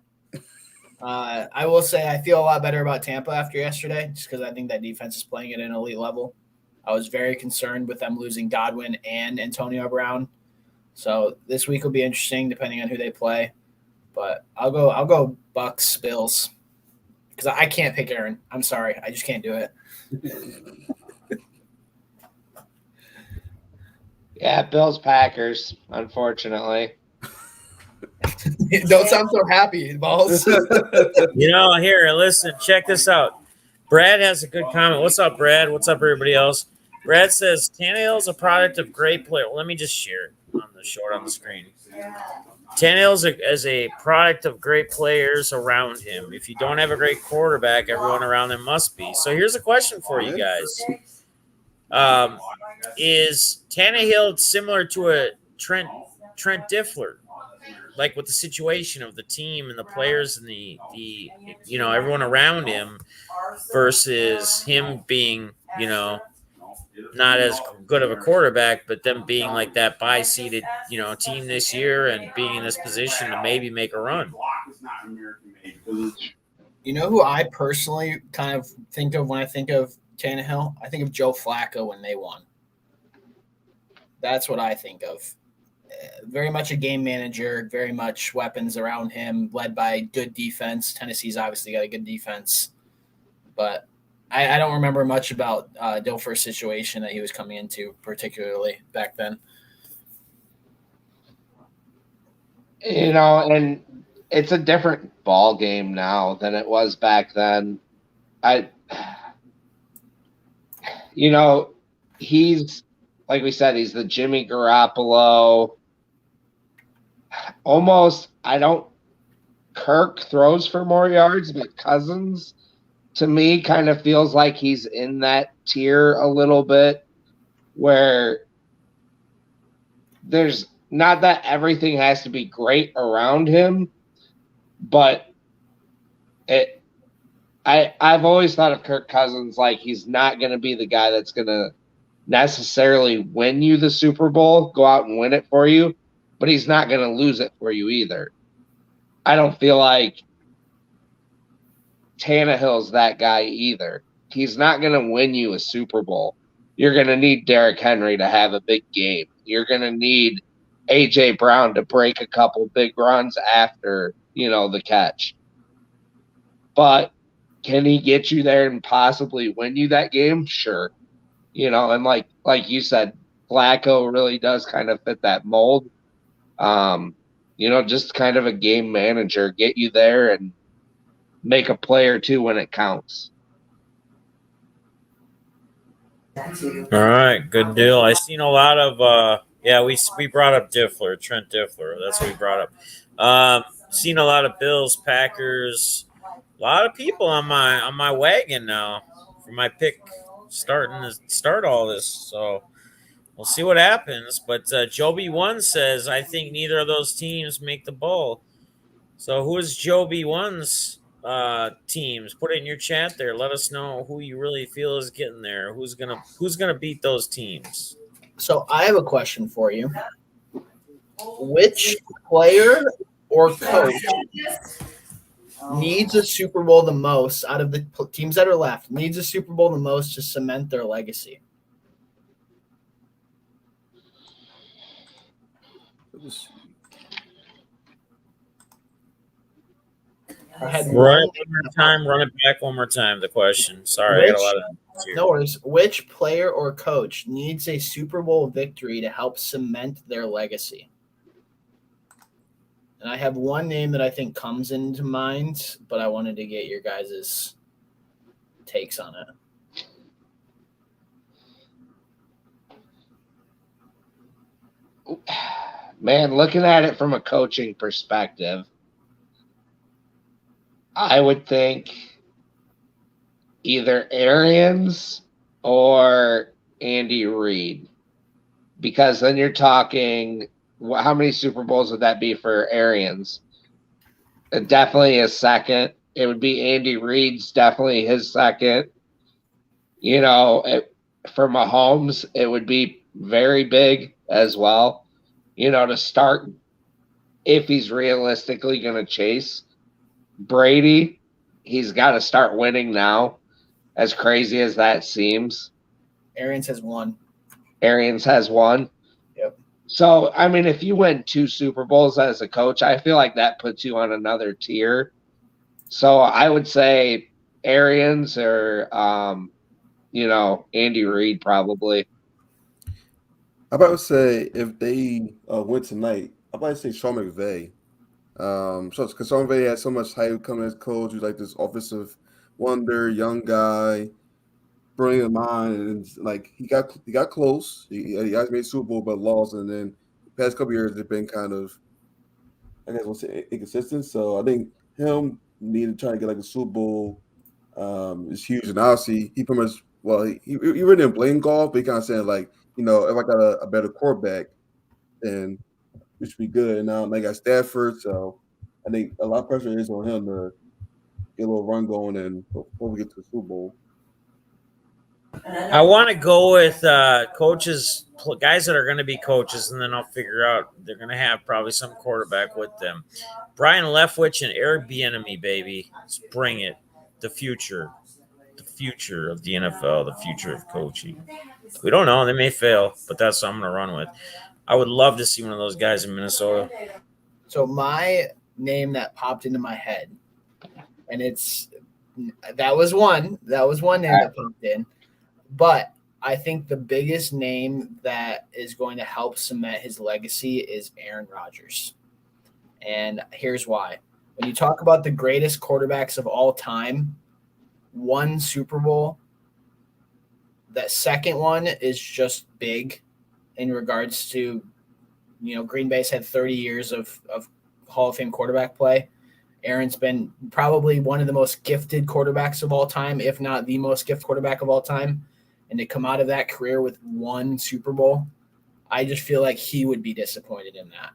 I will say I feel a lot better about Tampa after yesterday, just because I think that defense is playing at an elite level. I was very concerned with them losing Godwin and Antonio Brown, so this week will be interesting depending on who they play. But I'll go Bucks Bills because I can't pick Aaron. I'm sorry, I just can't do it. Yeah, Bills Packers, unfortunately. Don't sound so happy, Balls. You know, here, listen, check this out. Brad has a good comment. What's up, Brad? What's up, everybody else? Brad says Tannehill is a product of great play. Well, let me just share it on the screen. Tannehill is a product of great players around him. If you don't have a great quarterback, everyone around him must be. So here's a question for you guys. Is Tannehill similar to a Trent Diffler? Like with the situation of the team and the players and the you know, everyone around him versus him being, you know, not as good of a quarterback, but them being like that bye-seeded, team this year and being in this position to maybe make a run. You know who I personally kind of think of when I think of Tannehill? I think of Joe Flacco when they won. That's what I think of. Very much a game manager, very much weapons around him, led by good defense. Tennessee's obviously got a good defense, but I don't remember much about Dilfer's situation that he was coming into, particularly back then. And it's a different ball game now than it was back then. He's, like we said, he's the Jimmy Garoppolo. Almost, Kirk throws for more yards, but Cousins, to me, kind of feels like he's in that tier a little bit, where there's not that everything has to be great around him, but I've always thought of Kirk Cousins like he's not going to be the guy that's going to necessarily win you the Super Bowl, go out and win it for you, but he's not going to lose it for you either. I don't feel like Tannehill's that guy either. He's not going to win you a Super Bowl. You're going to need Derrick Henry to have a big game. You're going to need A.J. Brown to break a couple big runs after, the catch. But can he get you there and possibly win you that game? Sure. And like you said, Flacco really does kind of fit that mold. Just kind of a game manager, get you there and make a play or two when it counts. All right, good deal. I seen a lot of we brought up Trent Diffler. That's what we brought up. Seen a lot of Bills, Packers, a lot of people on my wagon now for my pick starting to start all this. So we'll see what happens. But Joby One says I think neither of those teams make the bowl. So who is Joby One's teams? Put it in your chat there. Let us know who you really feel is getting there. Who's gonna beat those teams? So I have a question for you. Which player or coach needs a Super Bowl the most out of the teams that are left? Needs a Super Bowl the most to cement their legacy? Run it back one more time. The question. Sorry, I got a lot of. No worries. Which player or coach needs a Super Bowl victory to help cement their legacy? And I have one name that I think comes into mind, but I wanted to get your guys' takes on it. Man, looking at it from a coaching perspective, I would think either Arians or Andy Reid, because then you're talking, how many Super Bowls would that be for Arians? Definitely his second. It would be Andy Reid's definitely his second. For Mahomes, it would be very big as well. To start, if he's realistically going to chase Brady, he's got to start winning now, as crazy as that seems. Arians has one. Yep. So, I mean, if you win 2 Super Bowls as a coach, I feel like that puts you on another tier. So I would say Arians or, Andy Reid probably. I'm about to say if they win tonight, I'm about to say Sean McVay. Because Sean McVay had so much hype coming as coach. He's like this offensive wonder, young guy, brilliant mind, and like he got close. He has made Super Bowl but lost, and then the past couple years they've been kind of, I guess we'll say, inconsistent. So I think him needing to try to get like a Super Bowl is huge. And obviously he pretty much he really didn't blame golf, but he kind of saying like, if I got a better quarterback, then it should be good. And now they got Stafford, so I think a lot of pressure is on him to get a little run going and before we get to the Super Bowl. Which player or coach needs a Super Bowl victory to help cement their legacy? And I have one name that I think comes into mind, but I wanted to get your guys' takes on it. I want to go with coaches, guys that are going to be coaches, and then I'll figure out they're going to have probably some quarterback with them. Brian Leftwich and Eric Bieniemy, baby. Let's bring it. The future of the NFL, the future of coaching. We don't know. They may fail, but that's what I'm going to run with. I would love to see one of those guys in Minnesota. So my name that popped into my head, and that was one name that popped in. But I think the biggest name that is going to help cement his legacy is Aaron Rodgers. And here's why. When you talk about the greatest quarterbacks of all time, one Super Bowl, that second one is just big in regards to, Green Bay's had 30 years of Hall of Fame quarterback play. Aaron's been probably one of the most gifted quarterbacks of all time, if not the most gifted quarterback of all time. And to come out of that career with one Super Bowl, I just feel like he would be disappointed in that.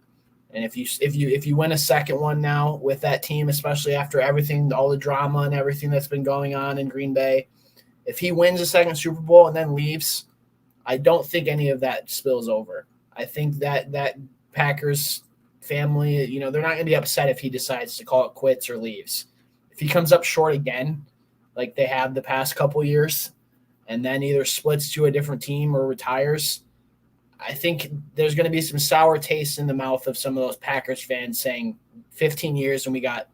And if you win a second one now with that team, especially after everything, all the drama and everything that's been going on in Green Bay, if he wins a second Super Bowl and then leaves, I don't think any of that spills over. I think that Packers family, they're not going to be upset if he decides to call it quits or leaves. If he comes up short again, like they have the past couple years, and then either splits to a different team or retires, I think there's going to be some sour taste in the mouth of some of those Packers fans saying 15 years and we got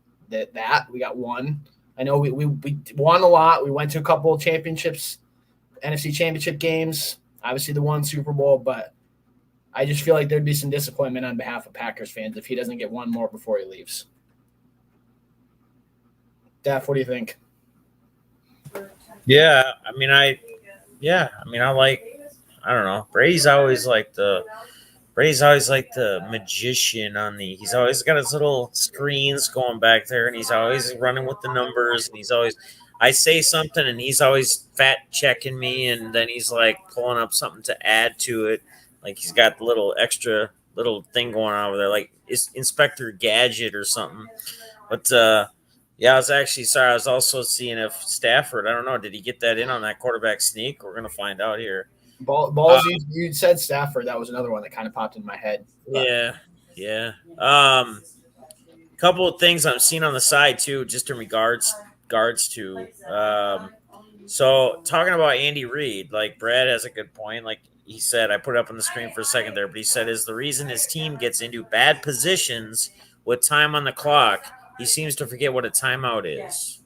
we got one. I know we won a lot. We went to a couple of championships, NFC championship games, obviously the one Super Bowl, but I just feel like there'd be some disappointment on behalf of Packers fans if he doesn't get one more before he leaves. Daph, what do you think? Yeah, I don't know. Brady's always like the magician on the. He's always got his little screens going back there, and he's always running with the numbers, and I say something, and he's always fact checking me, and then he's like pulling up something to add to it, like he's got the little extra little thing going on over there, like it's Inspector Gadget or something. But yeah, I was also seeing if Stafford, I don't know, did he get that in on that quarterback sneak? We're gonna find out here. Balls, you said Stafford. That was another one that kind of popped in my head. But. Yeah. Couple of things I'm seeing on the side too, just in regards to. So talking about Andy Reid, like Brad has a good point. Like he said, I put it up on the screen for a second there, but he said is the reason his team gets into bad positions with time on the clock. He seems to forget what a timeout is.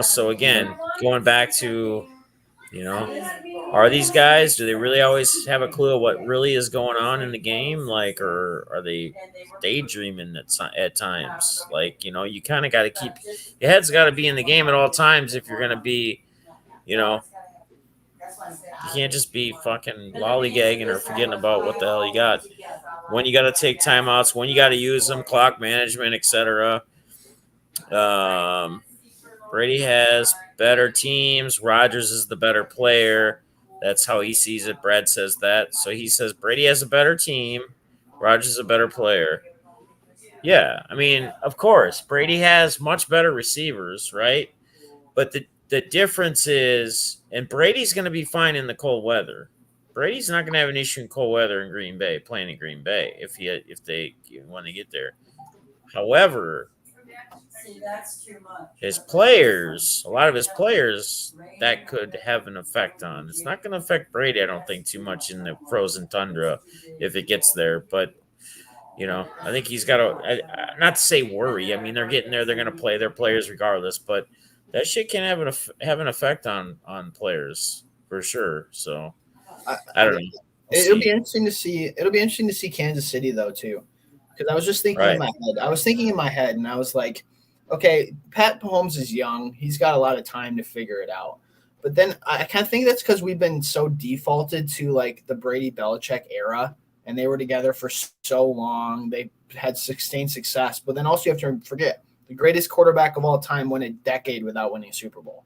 So again, going back to, are these guys, do they really always have a clue of what really is going on in the game? Like, or are they daydreaming at times? Like, you kind of got to keep your head's got to be in the game at all times if you're going to be, you can't just be fucking lollygagging or forgetting about what the hell you got. When you got to take timeouts, when you got to use them, clock management, etc. Brady has better teams. Rodgers is the better player. That's how he sees it. Brad says that. So he says Brady has a better team. Rodgers is a better player. Yeah, I mean, of course, Brady has much better receivers, right? But the difference is, and Brady's going to be fine in the cold weather. Brady's not going to have an issue in cold weather in Green Bay, playing in Green Bay when they get there. However, his players, a lot of his players, that could have an effect on. It's not going to affect Brady, I don't think, too much in the frozen tundra if it gets there. But, I think he's got to, not to say worry. I mean, they're getting there. They're going to play their players regardless. But that shit can have an effect on players for sure. So, I don't know. It'll be interesting to see. It'll be interesting to see Kansas City, though, too. Because I was just thinking in my head. I was thinking in my head, and I was like, okay, Pat Mahomes is young. He's got a lot of time to figure it out. But then I kind of think that's because we've been so defaulted to like the Brady Belichick era, and they were together for so long. They had sustained success. But then also you have to forget the greatest quarterback of all time went a decade without winning a Super Bowl.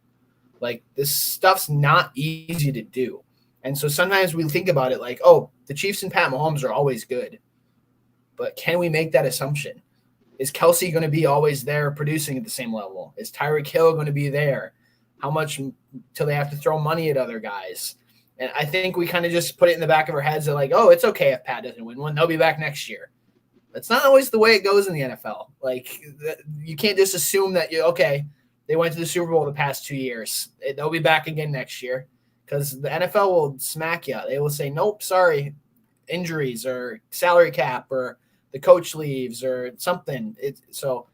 Like this stuff's not easy to do. And so sometimes we think about it like, oh, the Chiefs and Pat Mahomes are always good. But can we make that assumption? Is Kelsey going to be always there producing at the same level? Is Tyreek Hill going to be there? How much till they have to throw money at other guys? And I think we kind of just put it in the back of our heads that like, oh, it's okay if Pat doesn't win one. They'll be back next year. That's not always the way it goes in the NFL. Like you can't just assume that they went to the Super Bowl the past 2 years. They'll be back again next year because the NFL will smack you. They will say, nope, sorry, injuries or salary cap or the coach leaves or something. So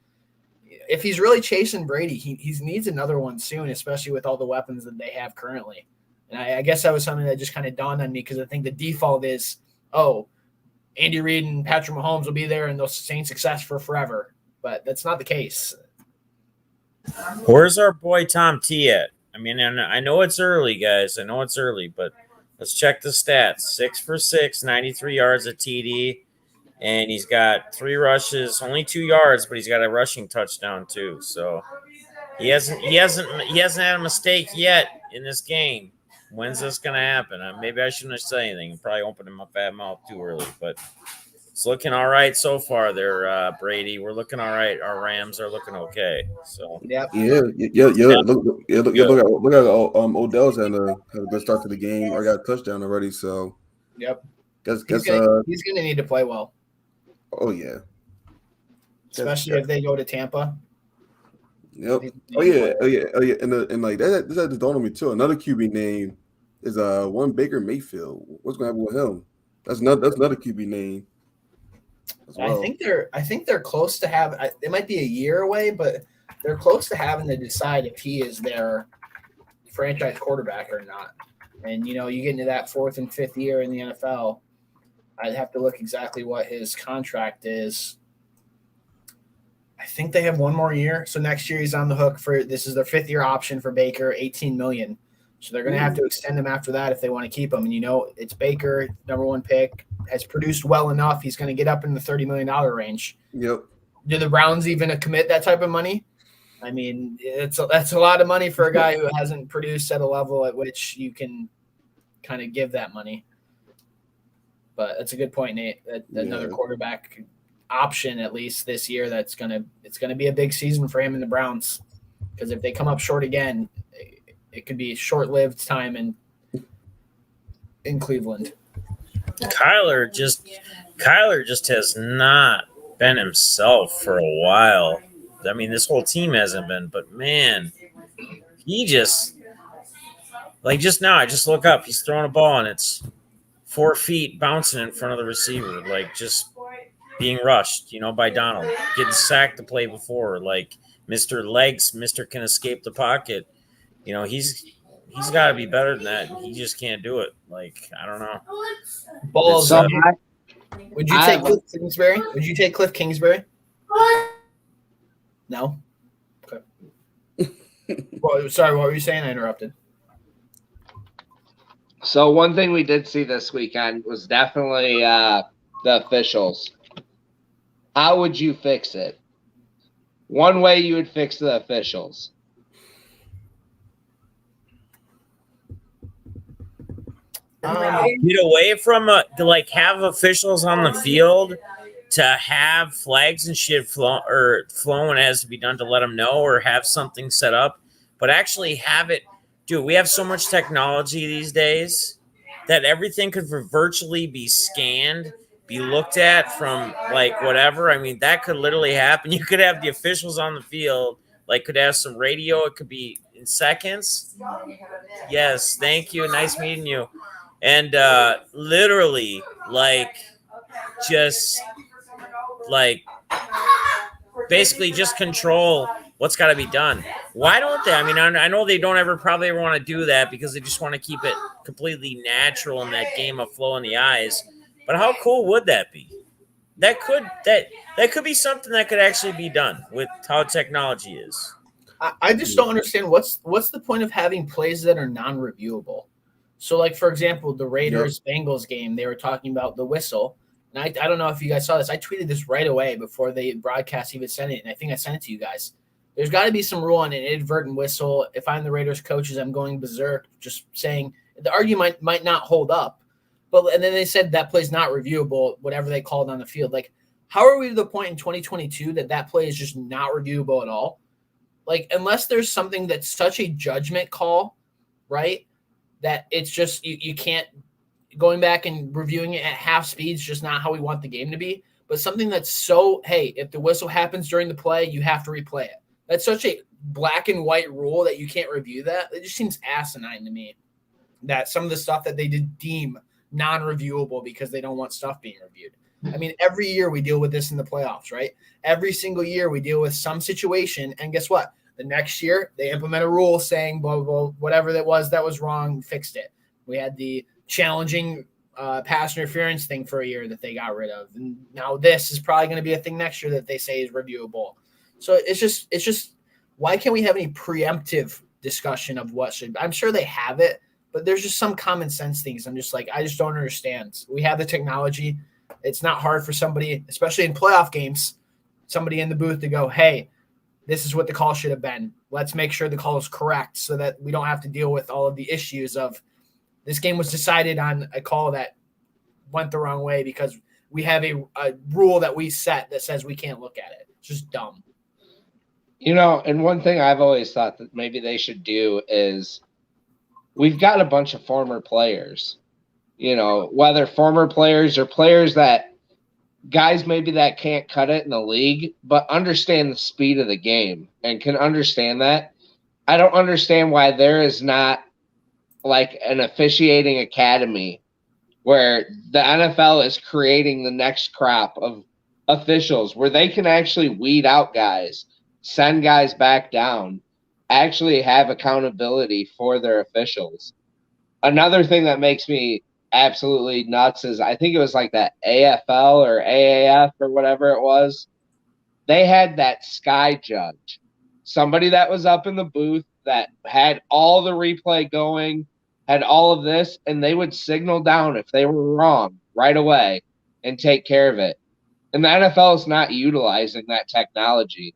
if he's really chasing Brady, he needs another one soon, especially with all the weapons that they have currently. And I guess that was something that just kind of dawned on me because I think the default is, Andy Reid and Patrick Mahomes will be there and they'll sustain success for forever. But that's not the case. Where's our boy Tom T at? I mean, I know it's early, guys. I know it's early, but let's check the stats. 6 for 6, 93 yards at TD. And he's got 3 rushes, only 2 yards, but he's got a rushing touchdown too. So he hasn't had a mistake yet in this game. When's this gonna happen? Maybe I shouldn't have said anything. Probably opened him up bad mouth too early, but it's looking all right so far. There, Brady. We're looking all right. Our Rams are looking okay. So yeah. Look at Odell's had a good start to the game. Or got a touchdown already. So he's gonna need to play well. Oh yeah, especially if they go to Tampa. Yep. Oh yeah. And like that just dawned on me too. Another QB name is one Baker Mayfield. What's gonna happen with him? That's another QB name. Well. I think they're close to have. It might be a year away, but they're close to having to decide if he is their franchise quarterback or not. And you get into that 4th and 5th year in the NFL. I'd have to look exactly what his contract is. I think they have 1 more year. So next year he's on the hook for this is their 5th year option for Baker, $18 million. So they're going to have to extend him after that if they want to keep him. And it's Baker, number 1 pick, has produced well enough. He's going to get up in the $30 million range. Yep. Do the Browns even commit that type of money? I mean, that's a lot of money for a guy who hasn't produced at a level at which you can kind of give that money. But that's a good point, Nate. Another quarterback option at least this year. It's gonna be a big season for him and the Browns because if they come up short again, it could be a short-lived time in Cleveland. Kyler just has not been himself for a while. I mean, this whole team hasn't been, but man, he just just now. I just look up. He's throwing a ball and it's 4 feet bouncing in front of the receiver, just being rushed, by Donald, getting sacked the play before, Mr. Legs, Mr. Can escape the pocket. He's got to be better than that. He just can't do it. I don't know. Balls. Would you take Cliff Kingsbury? Would you take Cliff Kingsbury? No. Okay. Well, sorry, what were you saying? I interrupted. So one thing we did see this weekend was definitely the officials. How would you fix it? One way you would fix the officials. Get away from to have officials on the field to have flags and shit flown when it has to be done to let them know or have something set up, but actually have it. Dude, we have so much technology these days that everything could virtually be scanned, be looked at from whatever. I mean, that could literally happen. You could have the officials on the field, could have some radio. It could be in seconds. Yes, thank you. Nice meeting you. And literally, basically just control what's got to be done. Why don't they? I mean, I know they don't probably ever want to do that because they just want to keep it completely natural in that game of flow in the eyes. But how cool would that be? That could be something that could actually be done with how technology is. I just don't understand what's the point of having plays that are non-reviewable. So, for example, the Raiders-Bengals game, they were talking about the whistle. And I don't know if you guys saw this. I tweeted this right away before the broadcast even sent it, and I think I sent it to you guys. There's got to be some rule on an inadvertent whistle. If I'm the Raiders coaches, I'm going berserk, just saying the argument might not hold up. And then they said that play's not reviewable, whatever they called on the field. How are we to the point in 2022 that play is just not reviewable at all? like, unless there's something that's such a judgment call, right, that it's just you can't going back and reviewing it at half speed is just not how we want the game to be. But something that's so, hey, if the whistle happens during the play, you have to replay it. That's such a black and white rule that you can't review that. It just seems asinine to me that some of the stuff that they did deem non-reviewable because they don't want stuff being reviewed. I mean, every year we deal with this in the playoffs, right? Every single year we deal with some situation, and guess what? The next year they implement a rule saying, blah, blah, blah, whatever that was wrong, fixed it. We had the challenging pass interference thing for a year that they got rid of. And now this is probably going to be a thing next year that they say is reviewable. So it's just why can't we have any preemptive discussion of what should – I'm sure they have it, but there's just some common sense things. I'm just like, I just don't understand. We have the technology. It's not hard for somebody, especially in playoff games, somebody in the booth to go, hey, this is what the call should have been. Let's make sure the call is correct so that we don't have to deal with all of the issues of this game was decided on a call that went the wrong way because we have a rule that we set that says we can't look at it. It's just dumb. You know, and one thing I've always thought that maybe they should do is we've got a bunch of former players, you know, whether former players or players that guys maybe that can't cut it in the league, but understand the speed of the game and can understand that. I don't understand why there is not like an officiating academy where the NFL is creating the next crop of officials where they can actually weed out guys, send guys back down, actually have accountability for their officials. Another thing that makes me absolutely nuts is I think it was like that AFL or AAF or whatever it was. They had that sky judge, somebody that was up in the booth that had all the replay going, had all of this, and they would signal down if they were wrong right away and take care of it. And the NFL is not utilizing that technology.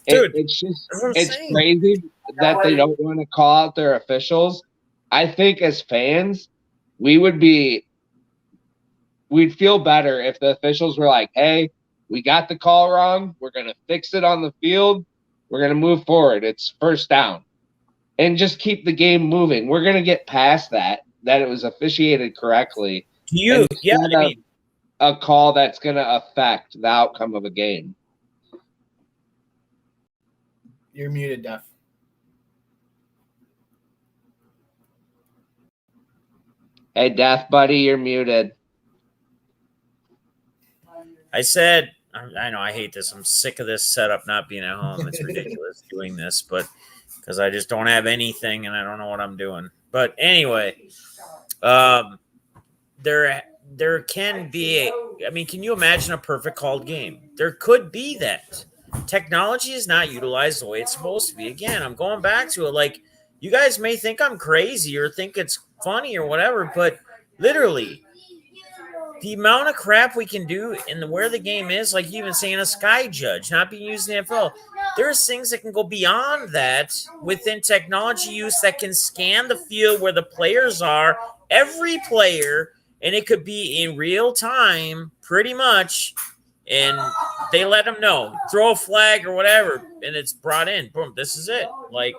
Dude, it's crazy that they don't want to call out their officials. I think as fans, we'd feel better if the officials were like, hey, we got the call wrong. We're going to fix it on the field. We're going to move forward. It's first down. And just keep the game moving. We're going to get past that it was officiated correctly. A call that's going to affect the outcome of a game. You're muted, Duff. Hey, Death buddy, you're muted. I said, I know I hate this. I'm sick of this setup not being at home. It's ridiculous doing this, but because I just don't have anything and I don't know what I'm doing. But anyway, there can be can you imagine a perfect called game? There could be that. Technology is not utilized the way it's supposed to be. Again, I'm going back to it. Like, you guys may think I'm crazy or think it's funny or whatever, but literally, the amount of crap we can do and where the game is, like you even saying a sky judge not being used in the NFL, there's things that can go beyond that within technology use that can scan the field where the players are, every player, and it could be in real time pretty much, and they let them know, throw a flag or whatever, and it's brought in. Boom, this is it. Like,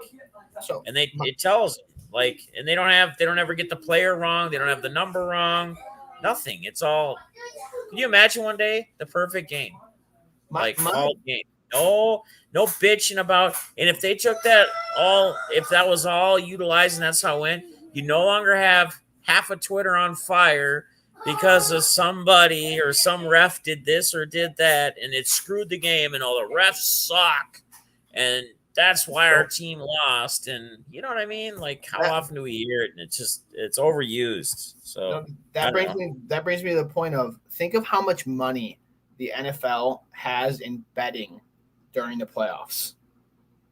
and it tells them, like, and they don't ever get the player wrong, they don't have the number wrong. Nothing. It's all. Can you imagine one day the perfect game, all game? No bitching about. And if they took that if that was all utilized and that's how it went, you no longer have half of Twitter on fire because of somebody or some ref did this or did that, and it screwed the game, and all the refs suck, and that's why our team lost. And you know what I mean? Like, how often do we hear it? And it's overused. So that brings me to the point of, think of how much money the NFL has in betting during the playoffs.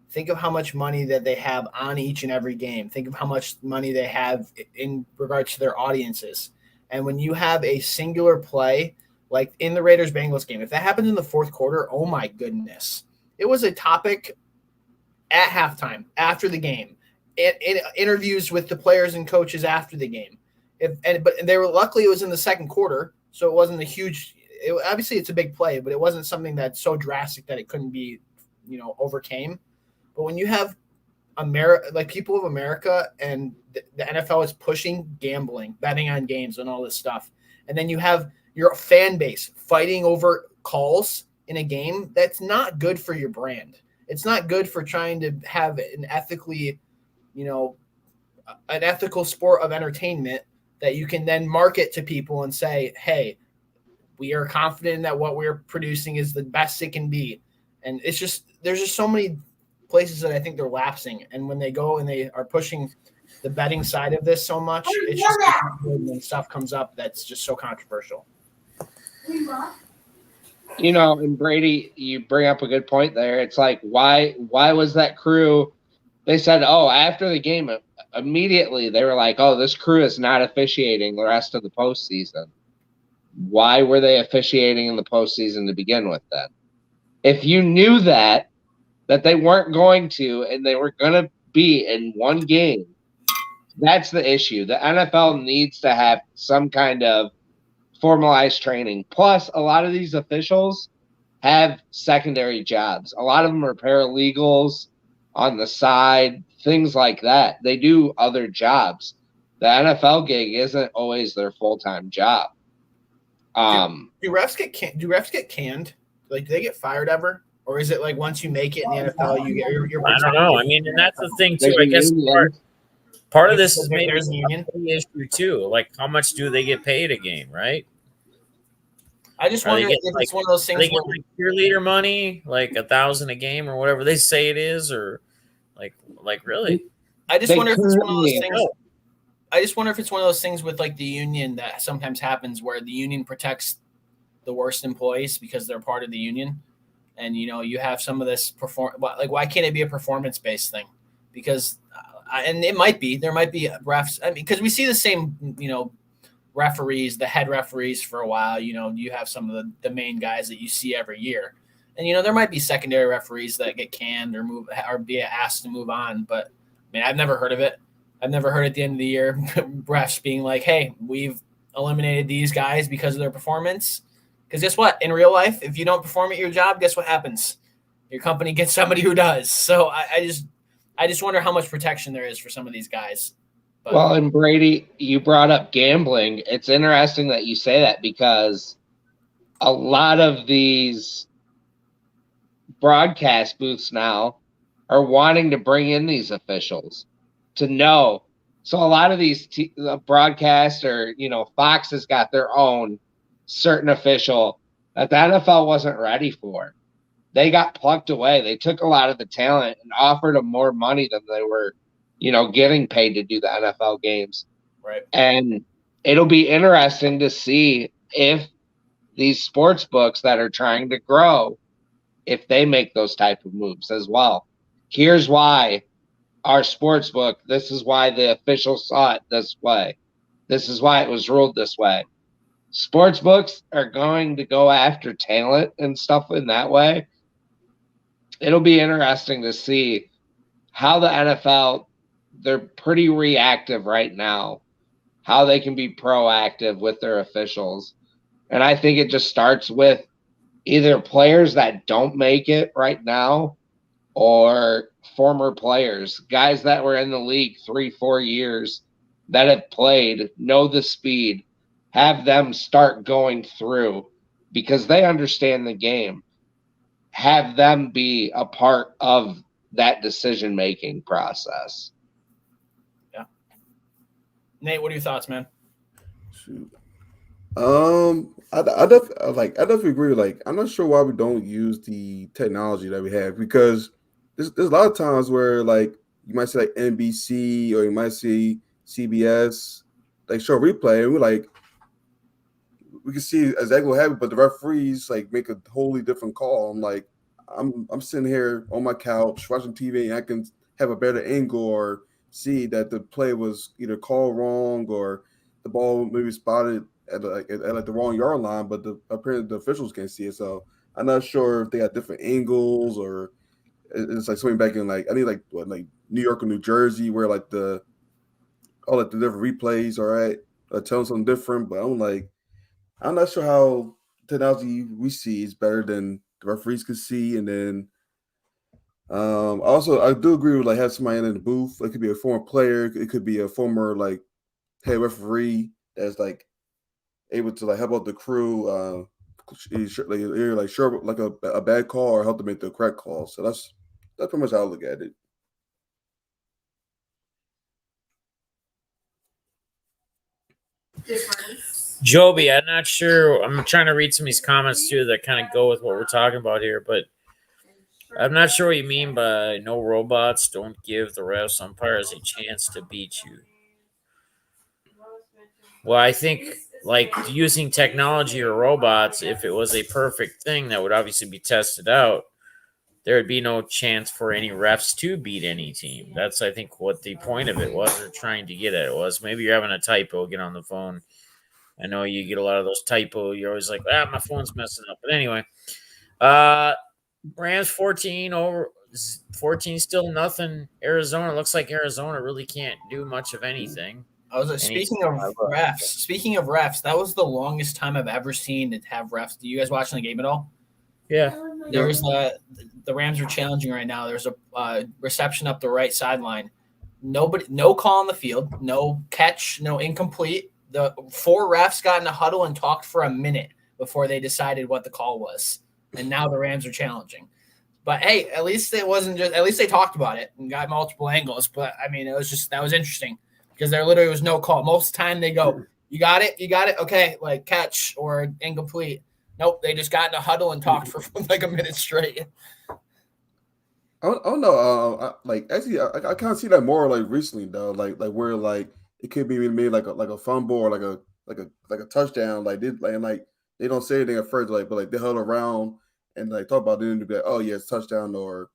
Think of how much money that they have on each and every game. Think of how much money they have in regards to their audiences. And when you have a singular play, like in the Raiders-Bengals game, if that happens in the fourth quarter, oh my goodness. It was a topic at halftime, after the game, in interviews with the players and coaches after the game. But they were, luckily it was in the second quarter, so it wasn't a huge – obviously it's a big play, but it wasn't something that's so drastic that it couldn't be, overcame. But when you have America, like people of America, and the NFL is pushing gambling, betting on games, and all this stuff, and then you have your fan base fighting over calls in a game, that's not good for your brand. It's not good for trying to have an ethically, an ethical sport of entertainment that you can then market to people and say, hey, we are confident that what we're producing is the best it can be. And there's just so many places that I think they're lapsing. And when they go and they are pushing the betting side of this so much, it's just when stuff comes up that's just so controversial. And Brady, you bring up a good point there. It's like, why was that crew? They said, after the game, immediately they were like, this crew is not officiating the rest of the postseason. Why were they officiating in the postseason to begin with then? If you knew that they weren't going to, and they were going to be in one game, that's the issue. The NFL needs to have some kind of formalized training. Plus, a lot of these officials have secondary jobs. A lot of them are paralegals on the side, things like that. They do other jobs. The NFL gig isn't always their full-time job. Do refs get canned? Like, do they get fired ever? Or is it like once you make it in the NFL, you get your I don't know. I mean, and that's the thing too. I guess part of this is maybe there's a union issue too. Like, how much do they get paid a game, right? I just wonder if it's one of those things they get like cheerleader money, like $1,000 a game or whatever they say it is, or like really. I just wonder if it's one of those things. I just wonder if it's one of those things with like the union that sometimes happens where the union protects the worst employees because they're part of the union. And, you have some of this like, why can't it be a performance-based thing? Because, and it might be, there might be refs. I mean, because we see the same, referees, the head referees for a while, you have some of the main guys that you see every year. And, there might be secondary referees that get canned or be asked to move on. But, I mean, I've never heard of it. I've never heard at the end of the year refs being like, hey, we've eliminated these guys because of their performance. Because guess what? In real life, if you don't perform at your job, guess what happens? Your company gets somebody who does. So I just wonder how much protection there is for some of these guys. But, well, and Brady, you brought up gambling. It's interesting that you say that because a lot of these broadcast booths now are wanting to bring in these officials to know. So a lot of these broadcasts or, Fox has got their own certain official that the NFL wasn't ready for. They got plucked away. They took a lot of the talent and offered them more money than they were, getting paid to do the NFL games. Right. And it'll be interesting to see if these sports books that are trying to grow, if they make those type of moves as well. Here's why our sports book, this is why the officials saw it this way. This is why it was ruled this way. Sports books are going to go after talent and stuff in that way. It'll be interesting to see how the NFL, they're pretty reactive right now, how they can be proactive with their officials. And I think it just starts with either players that don't make it right now or former players, guys that were in the league 3-4 years that have played, know the speed, have them start going through because they understand the game. Have them be a part of that decision-making process. Yeah. Nate, what are your thoughts, man? Shoot. I definitely agree. Like, I'm not sure why we don't use the technology that we have because there's a lot of times where like you might see like NBC or you might see CBS like show replay and we're like we can see exactly what happened, but the referees like make a totally different call. I'm like, I'm sitting here on my couch watching TV and I can have a better angle or see that the play was either called wrong or the ball maybe spotted at the wrong yard line, but apparently the officials can't see it. So I'm not sure if they got different angles or it's like something back in like I need like New York or New Jersey where like the different replays are right telling something different. But I'm not sure how technology we see is better than the referees can see, and then Also, I do agree with like have somebody in the booth. It could be a former player. It could be a former like head referee that's like able to like help out the crew. Like sure like a bad call or help them make the correct call. So that's pretty much how I look at it. Joby, I'm not sure. I'm trying to read some of these comments too that kind of go with what we're talking about here, but I'm not sure what you mean by no robots don't give the refs umpires a chance to beat you. Well, I think like using technology or robots, if it was a perfect thing that would obviously be tested out, there would be no chance for any refs to beat any team. That's, I think, what the point of it was, or trying to get at it was. Maybe you're having a typo, get on the phone. I know you get a lot of those typo. You're always like, my phone's messing up. But anyway, Rams 14 over 14, still nothing. Arizona looks like Arizona really can't do much of anything. I was like, speaking of refs, that was the longest time I've ever seen to have refs. Do you guys watching the game at all? Yeah. There's the Rams are challenging right now. There's a reception up the right sideline. No call on the field, no catch, no incomplete. The 4 refs got in a huddle and talked for a minute before they decided what the call was. And now the Rams are challenging. But hey, at least it wasn't just. At least they talked about it and got multiple angles. But I mean, that was interesting because there literally was no call. Most of the time they go, "You got it, okay," like catch or incomplete. Nope, they just got in a huddle and talked for like a minute straight. I don't know. Actually, I kind of see that more like recently though. Like where like it could be made like a fumble or like a touchdown. Like they don't say anything at first. But like they huddle around and like talk about it and be like, oh yeah, it's touchdown or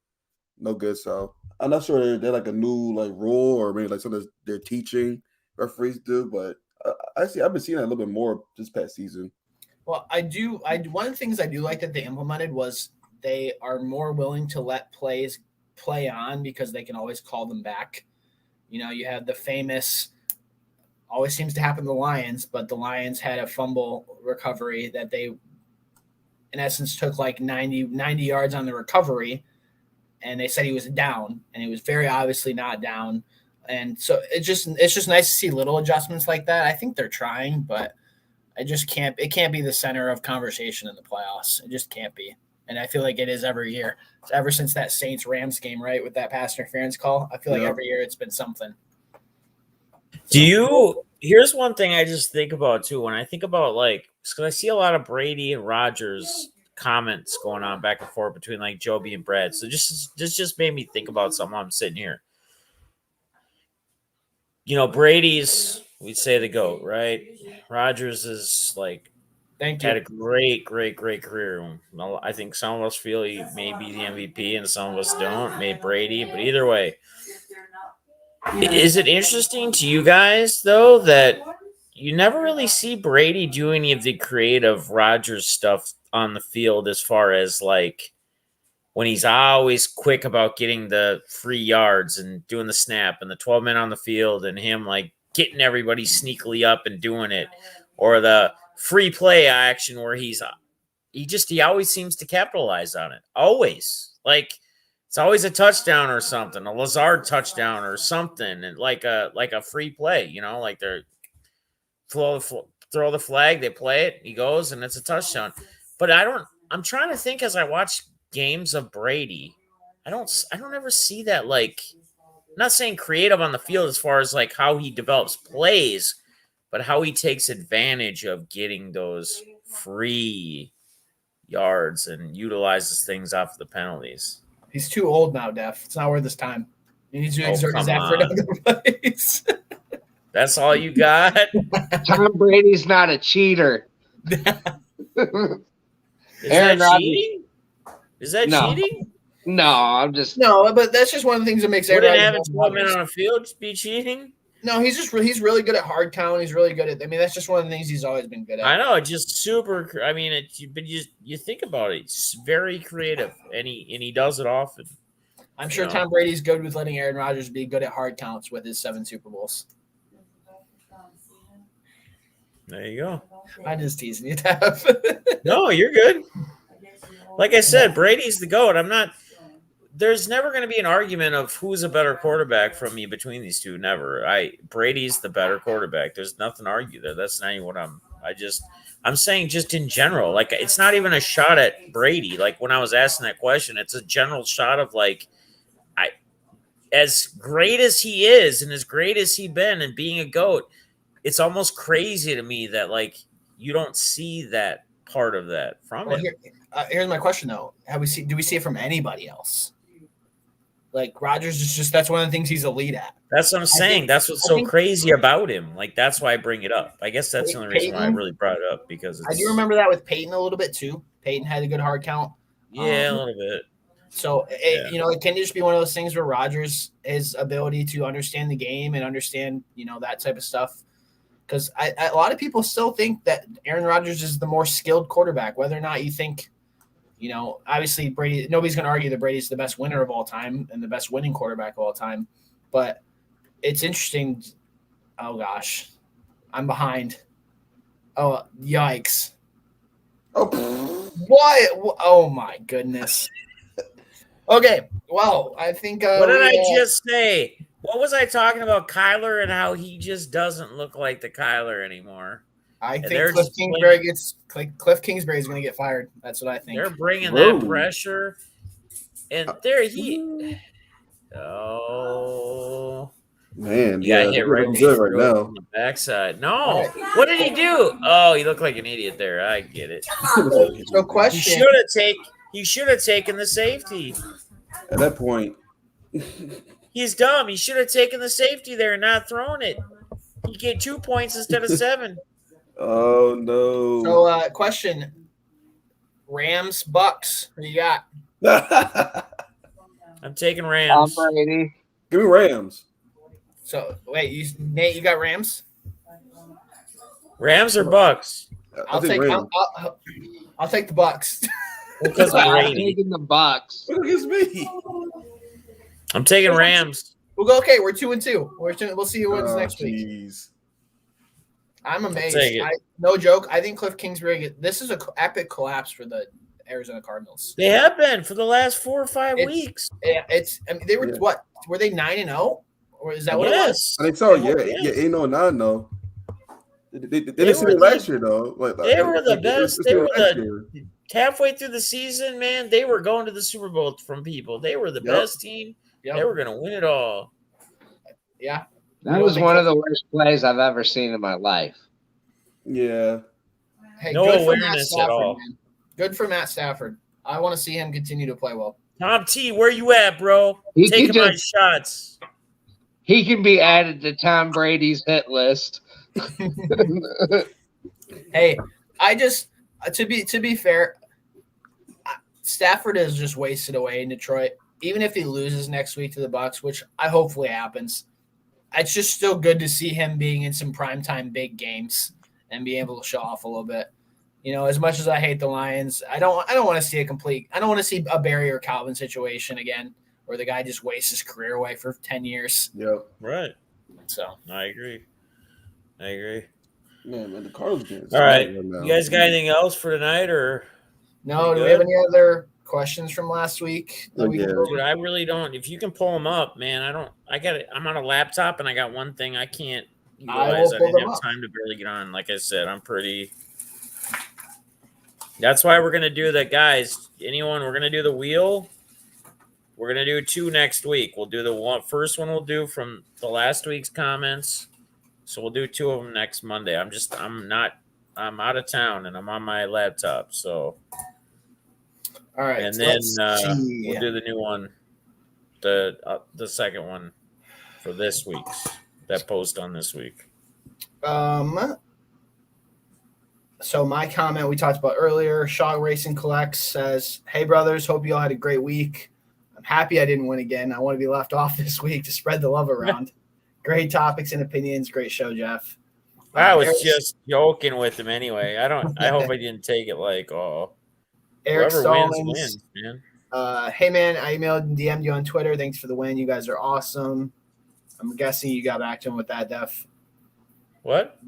no good. So I'm not sure they're like a new like rule or maybe like something they're teaching referees do. But I've been seeing that a little bit more this past season. Well, one of the things I do like that they implemented was they are more willing to let plays play on because they can always call them back. You know, you have the famous, always seems to happen to the Lions, but the Lions had a fumble recovery that they, in essence, took like 90 yards on the recovery, and they said he was down, and he was very obviously not down. And so it's just nice to see little adjustments like that. I think they're trying, but it can't be the center of conversation in the playoffs. It just can't be. And I feel like it is every year. Ever since that Saints-Rams game, right, with that pass interference call, I feel like every year it's been something. Here's one thing I just think about too. When I think about because I see a lot of Brady and Rodgers comments going on back and forth between like Joby and Brad. So this just made me think about something. I'm sitting here. You know, Brady's, we'd say the GOAT, right? Rodgers is like, had a great career. I think some of us feel he may be the MVP and some of us don't. Maybe Brady, but either way. Is it interesting to you guys, though, that you never really see Brady do any of the creative Rodgers stuff on the field as far as like when he's always quick about getting the free yards and doing the snap and the 12 men on the field and him like getting everybody sneakily up and doing it, or the free play action where he always seems to capitalize on it. Always. Like it's always a touchdown or something, a Lazard touchdown or something, and like a free play, you know, like they're throw the flag, they play it, he goes, and it's a touchdown. But I'm trying to think as I watch games of Brady, I don't ever see that, like, I'm not saying creative on the field as far as like how he develops plays, but how he takes advantage of getting those free yards and utilizes things off of the penalties. He's too old now, Def. It's not worth his time. He needs to exert his effort on other plays. That's all you got? Tom Brady's not a cheater. Is that cheating? Is that cheating? No, I'm just but that's just one of the things that makes Aaron Rodgers having 12 men on a field be cheating. No, he's really good at hard count. He's really good at. I mean, that's just one of the things he's always been good at. I know, it's just super. I mean, but you think about it, it's very creative, and he does it often. I'm sure Tom Brady's good with letting Aaron Rodgers be good at hard counts with his 7 Super Bowls. There you go. I'm just teasing you, Def. No, you're good. Like I said, Brady's the GOAT. there's never going to be an argument of who's a better quarterback from me between these two. Never. Brady's the better quarterback. There's nothing to argue there. That's not even what I'm saying just in general. Like, it's not even a shot at Brady. Like, when I was asking that question, it's a general shot of like, as great as he is and as great as he been and being a GOAT, it's almost crazy to me that like you don't see that part of that from him. Here's my question though: do we see it from anybody else? Like Rodgers is just that's one of the things he's elite at. That's what I'm saying. That's what's so crazy about him. Like that's why I bring it up. I guess that's the only reason why I really brought it up because I do remember that with Peyton a little bit too. Peyton had a good hard count. Yeah, a little bit. So, it can just be one of those things where Rodgers, his ability to understand the game and understand, that type of stuff. Because a lot of people still think that Aaron Rodgers is the more skilled quarterback, whether or not you think, obviously Brady, nobody's going to argue that Brady's the best winner of all time and the best winning quarterback of all time. But it's interesting. Oh, gosh. I'm behind. Oh, yikes. Oh, What? Oh, my goodness. Okay, well, I think. What did I just say? What was I talking about Kyler and how he just doesn't look like the Kyler anymore? I think Cliff Kingsbury is going to get fired. That's what I think. They're bringing that pressure, and oh man, yeah, hit right now on the backside. No, what did he do? Oh, he looked like an idiot there. I get it. So question: He should have taken the safety. At that point, he's dumb. He should have taken the safety there and not thrown it. He get 2 points instead of 7. Oh no. So, question: Rams, Bucks. Who you got? I'm taking Rams. Brady. Give me Rams. So wait, Nate, you got Rams? Rams or Bucks? I'll take the Bucks. Because I'm taking the Bucks. Look at me. I'm taking Rams. We'll go. Okay, we're 2-2. We'll see who wins next week. I'm amazed. No joke. I think Cliff Kingsbury. This is an epic collapse for the Arizona Cardinals. They have been for the last 4 or 5 weeks. Yeah, they were what? Were they 9-0? Or is that what it was? I think so. Yeah, 8-9 though. They didn't see it last year though. They were the best. They were halfway through the season, man. They were going to the Super Bowl from people. They were the best team. Yep. They were going to win it all. Yeah, that was one of the worst plays I've ever seen in my life. Yeah. Hey, no awareness at all. Man. Good for Matt Stafford. I want to see him continue to play well. Tom T, where you at, bro? Taking my shots. He can be added to Tom Brady's hit list. Hey, to be fair, Stafford is just wasted away in Detroit. Even if he loses next week to the Bucs, which hopefully happens, it's just still good to see him being in some primetime big games and be able to show off a little bit. As much as I hate the Lions, I don't want to see I don't want to see a Barry or Calvin situation again where the guy just wastes his career away for 10 years. Yep. Right. So I agree. Man, the Cardinals game. All right. You guys got anything else for tonight or no? Do we have any other questions from last week? Dude, I really don't. If you can pull them up, man, I'm on a laptop and I got one thing I can't utilize. I didn't have time to barely get on. Like I said, that's why we're going to do that, guys. We're going to do the wheel. We're going to do 2 next week. We'll do the first one we'll do from the last week's comments. So we'll do 2 of them next Monday. I'm out of town and I'm on my laptop. So, all right. And then we'll do the new one, the second one for this week's, that post on this week. So my comment we talked about earlier, Shaw Racing Collects says, "Hey brothers, hope you all had a great week. I'm happy I didn't win again. I want to be left off this week to spread the love around. Great topics and opinions. Great show, Jeff." I was just joking with him anyway. I hope I didn't take it like, oh, Eric whoever Stallings, wins, man. Hey man, I emailed and DM'd you on Twitter. Thanks for the win. You guys are awesome. I'm guessing you got back to him with that, Def. What?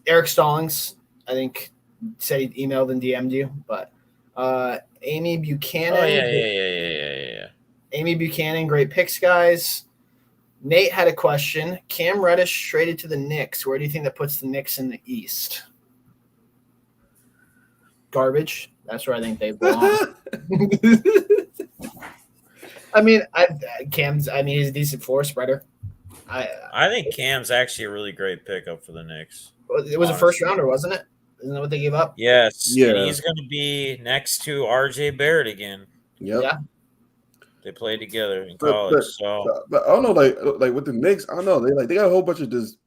Eric Stallings, I think, said he emailed and DM'd you, but Amy Buchanan. Oh, yeah. Amy Buchanan, great picks, guys. Nate had a question. Cam Reddish traded to the Knicks. Where do you think that puts the Knicks in the East? Garbage. That's where I think they belong. I mean, he's a decent floor spreader. I think Cam's actually a really great pickup for the Knicks. It was a first rounder, wasn't it? Isn't that what they gave up? Yes. Yeah. And he's going to be next to RJ Barrett again. Yep. Yeah. They played together in college. But I don't know, like with the Knicks, I don't know. They got a whole bunch of just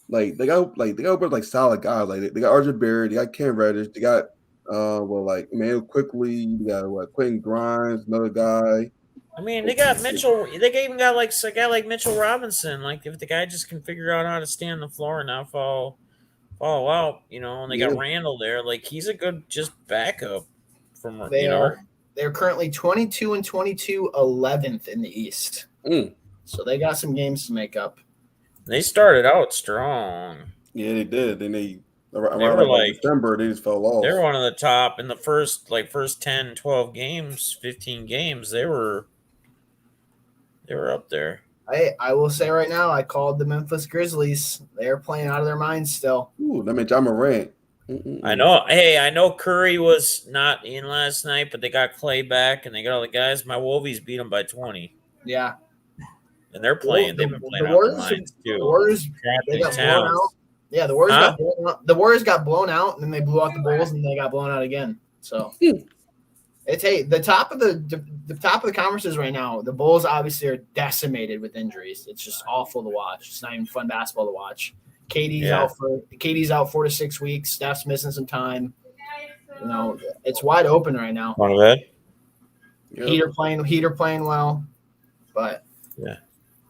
they got a whole bunch of solid guys. Like they got RJ Barrett, they got Cam Reddish, they got Emmanuel Quickly, they got Quentin Grimes, another guy. I mean, they got Mitchell. They even got a guy like Mitchell Robinson. Like if the guy just can figure out how to stay on the floor and not fall out, and they got Randall there. Like he's a good just backup from They're currently 22-22, 11th in the East. So they got some games to make up. They started out strong. Yeah, they did. Then they were December, they just fell off. They were one of the top in the first 10, 12 games, 15 games. They were up there. I will say right now, I called the Memphis Grizzlies. They're playing out of their minds still. Ooh, that meant Ja Morant. I know. Hey, I know Curry was not in last night, but they got Clay back and they got all the guys. My Wolvies beat them by 20. Yeah. And they're playing. They've been playing the out Warriors, the lines too. The Warriors, they got blown out. Yeah, the Warriors got blown out. The Warriors got blown out, and then they blew out the Bulls, and they got blown out again. So it's the top of the conferences right now. The Bulls obviously are decimated with injuries. It's just awful to watch. It's not even fun basketball to watch. KD's out 4 to 6 weeks. Steph's missing some time. It's wide open right now. Want to bet? Heater playing well, but yeah.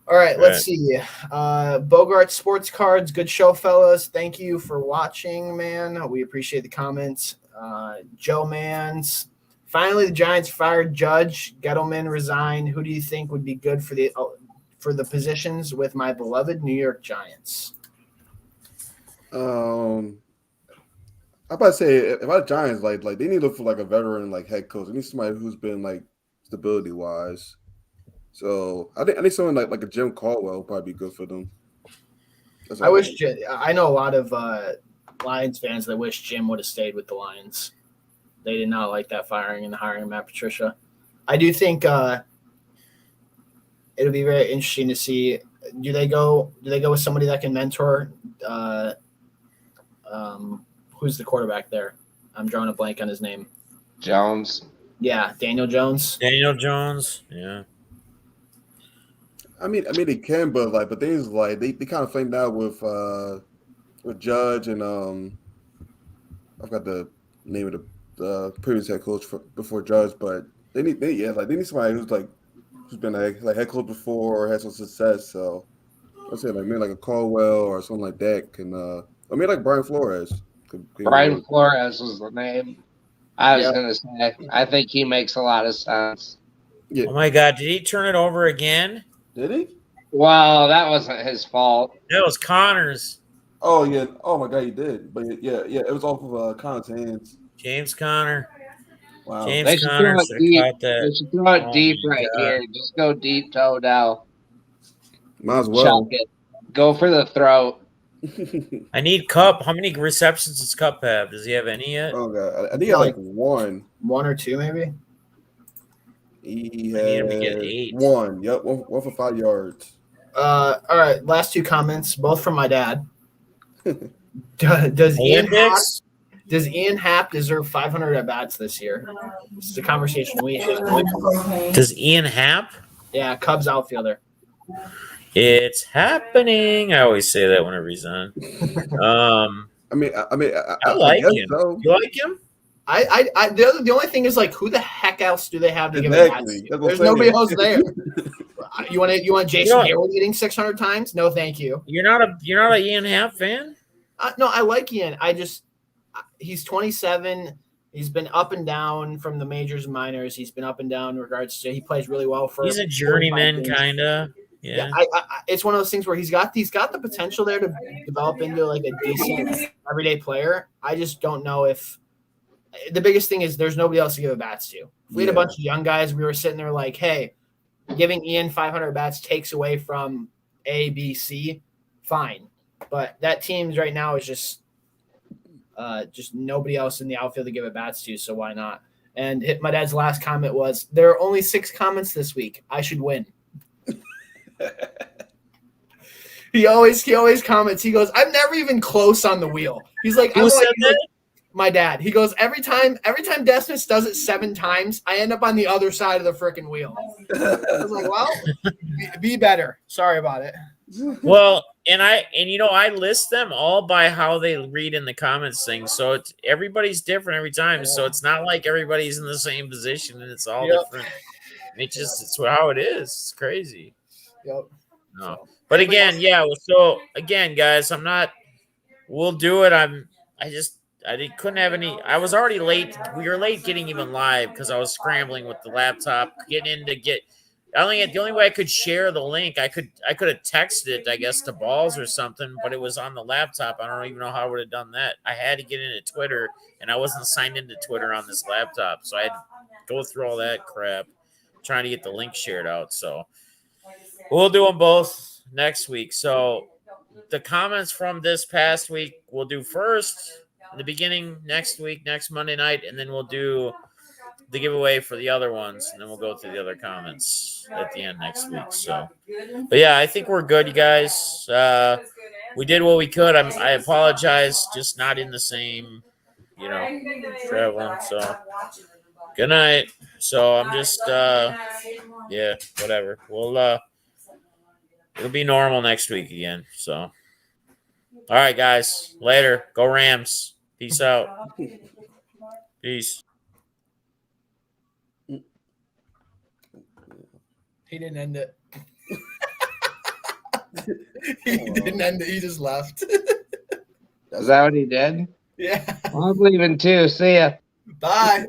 All right, let's see. Bogart Sports Cards, good show, fellas. Thank you for watching, man. We appreciate the comments. Joe Mans. Finally, the Giants fired Judge. Gettleman resigned. Who do you think would be good for the positions with my beloved New York Giants? I'm about to say if I Giants like they need to look for a veteran head coach. They need somebody who's been stability wise. So I think someone like a Jim Caldwell would probably be good for them. I know a lot of Lions fans that wish Jim would have stayed with the Lions. They did not like that firing and the hiring of Matt Patricia. I do think it'll be very interesting to see. Do they go with somebody that can mentor? Who's the quarterback there? I'm drawing a blank on his name. Jones. Yeah, Daniel Jones. Yeah. I mean they can, but things they kind of flamed out with Judge and I forgot the name of the previous head coach before Judge, but they need somebody who's been a head coach before or had some success. So let's say maybe a Caldwell or something like that can Brian Flores. Brian Flores was the name. I was gonna say. I think he makes a lot of sense. Yeah. Oh my God! Did he turn it over again? Did he? Well, that wasn't his fault. That was Connor's. Oh yeah. Oh my God, he did. But yeah. It was off of Connor's hands. James Conner. Wow. They should throw it deep right here. Just go deep toe down. Might as well. Chuck it. Go for the throat. I need Cup. How many receptions does Cup have? Does he have any yet? Oh God, I think he had one or two maybe. He I need him to get 8. One. Yep, one for 5 yards. All right, last 2 comments, both from my dad. Does Ian Happ deserve 500 at bats this year? This is a conversation we had. Does Ian Happ? Yeah, Cubs outfielder. It's happening. I always say that whenever he's on. I like him. So. You like him? The only thing is who the heck else do they have to give it bats to? There's nobody else there. You want Jason Hayward hitting 600 times? No, thank you. You're not a Ian Happ fan? No, I like Ian. He's 27. He's been up and down from the majors and minors. He's been up and down in regards to he plays really well for. He's a journeyman kind of. Yeah. It's one of those things where he's got the potential there to develop into a decent everyday player. I just don't know if the biggest thing is there's nobody else to give it bats to. If we had a bunch of young guys, we were sitting there hey, giving Ian 500 bats takes away from A, B, C, fine. But that team's right now is just nobody else in the outfield to give it bats to, so why not? And my dad's last comment was, there are only 6 comments this week. I should win. He always comments. He goes, I'm never even close on the wheel. He's like, Who said that? My dad. He goes, every time Desmus does it 7 times, I end up on the other side of the freaking wheel. I was like, well, be better. Sorry about it. Well, and I list them all by how they read in the comments thing. So everybody's different every time. So it's not like everybody's in the same position and it's all different. It's how it is. It's crazy. Yep. No. But again, so again, guys, we'll do it. Couldn't have any. I was already late. We were late getting even live because I was scrambling with the laptop, the only way I could share the link, I could have texted it, I guess, to Balls or something, but it was on the laptop. I don't even know how I would have done that. I had to get into Twitter, and I wasn't signed into Twitter on this laptop, so I had to go through all that crap trying to get the link shared out. So we'll do them both next week. So the comments from this past week we'll do first in the beginning next week, next Monday night, and then we'll do the giveaway for the other ones, and then we'll go through the other comments at the end next week. So, but yeah, I think we're good, you guys. We did what we could. I apologize, just not in the same, traveling. So, good night. So I'm just, whatever. We'll, it'll be normal next week again. So, all right, guys, later. Go Rams. Peace out. Peace. He didn't end it. He didn't end it. He just left. Is that what he did? Yeah. I'm leaving too. See ya. Bye.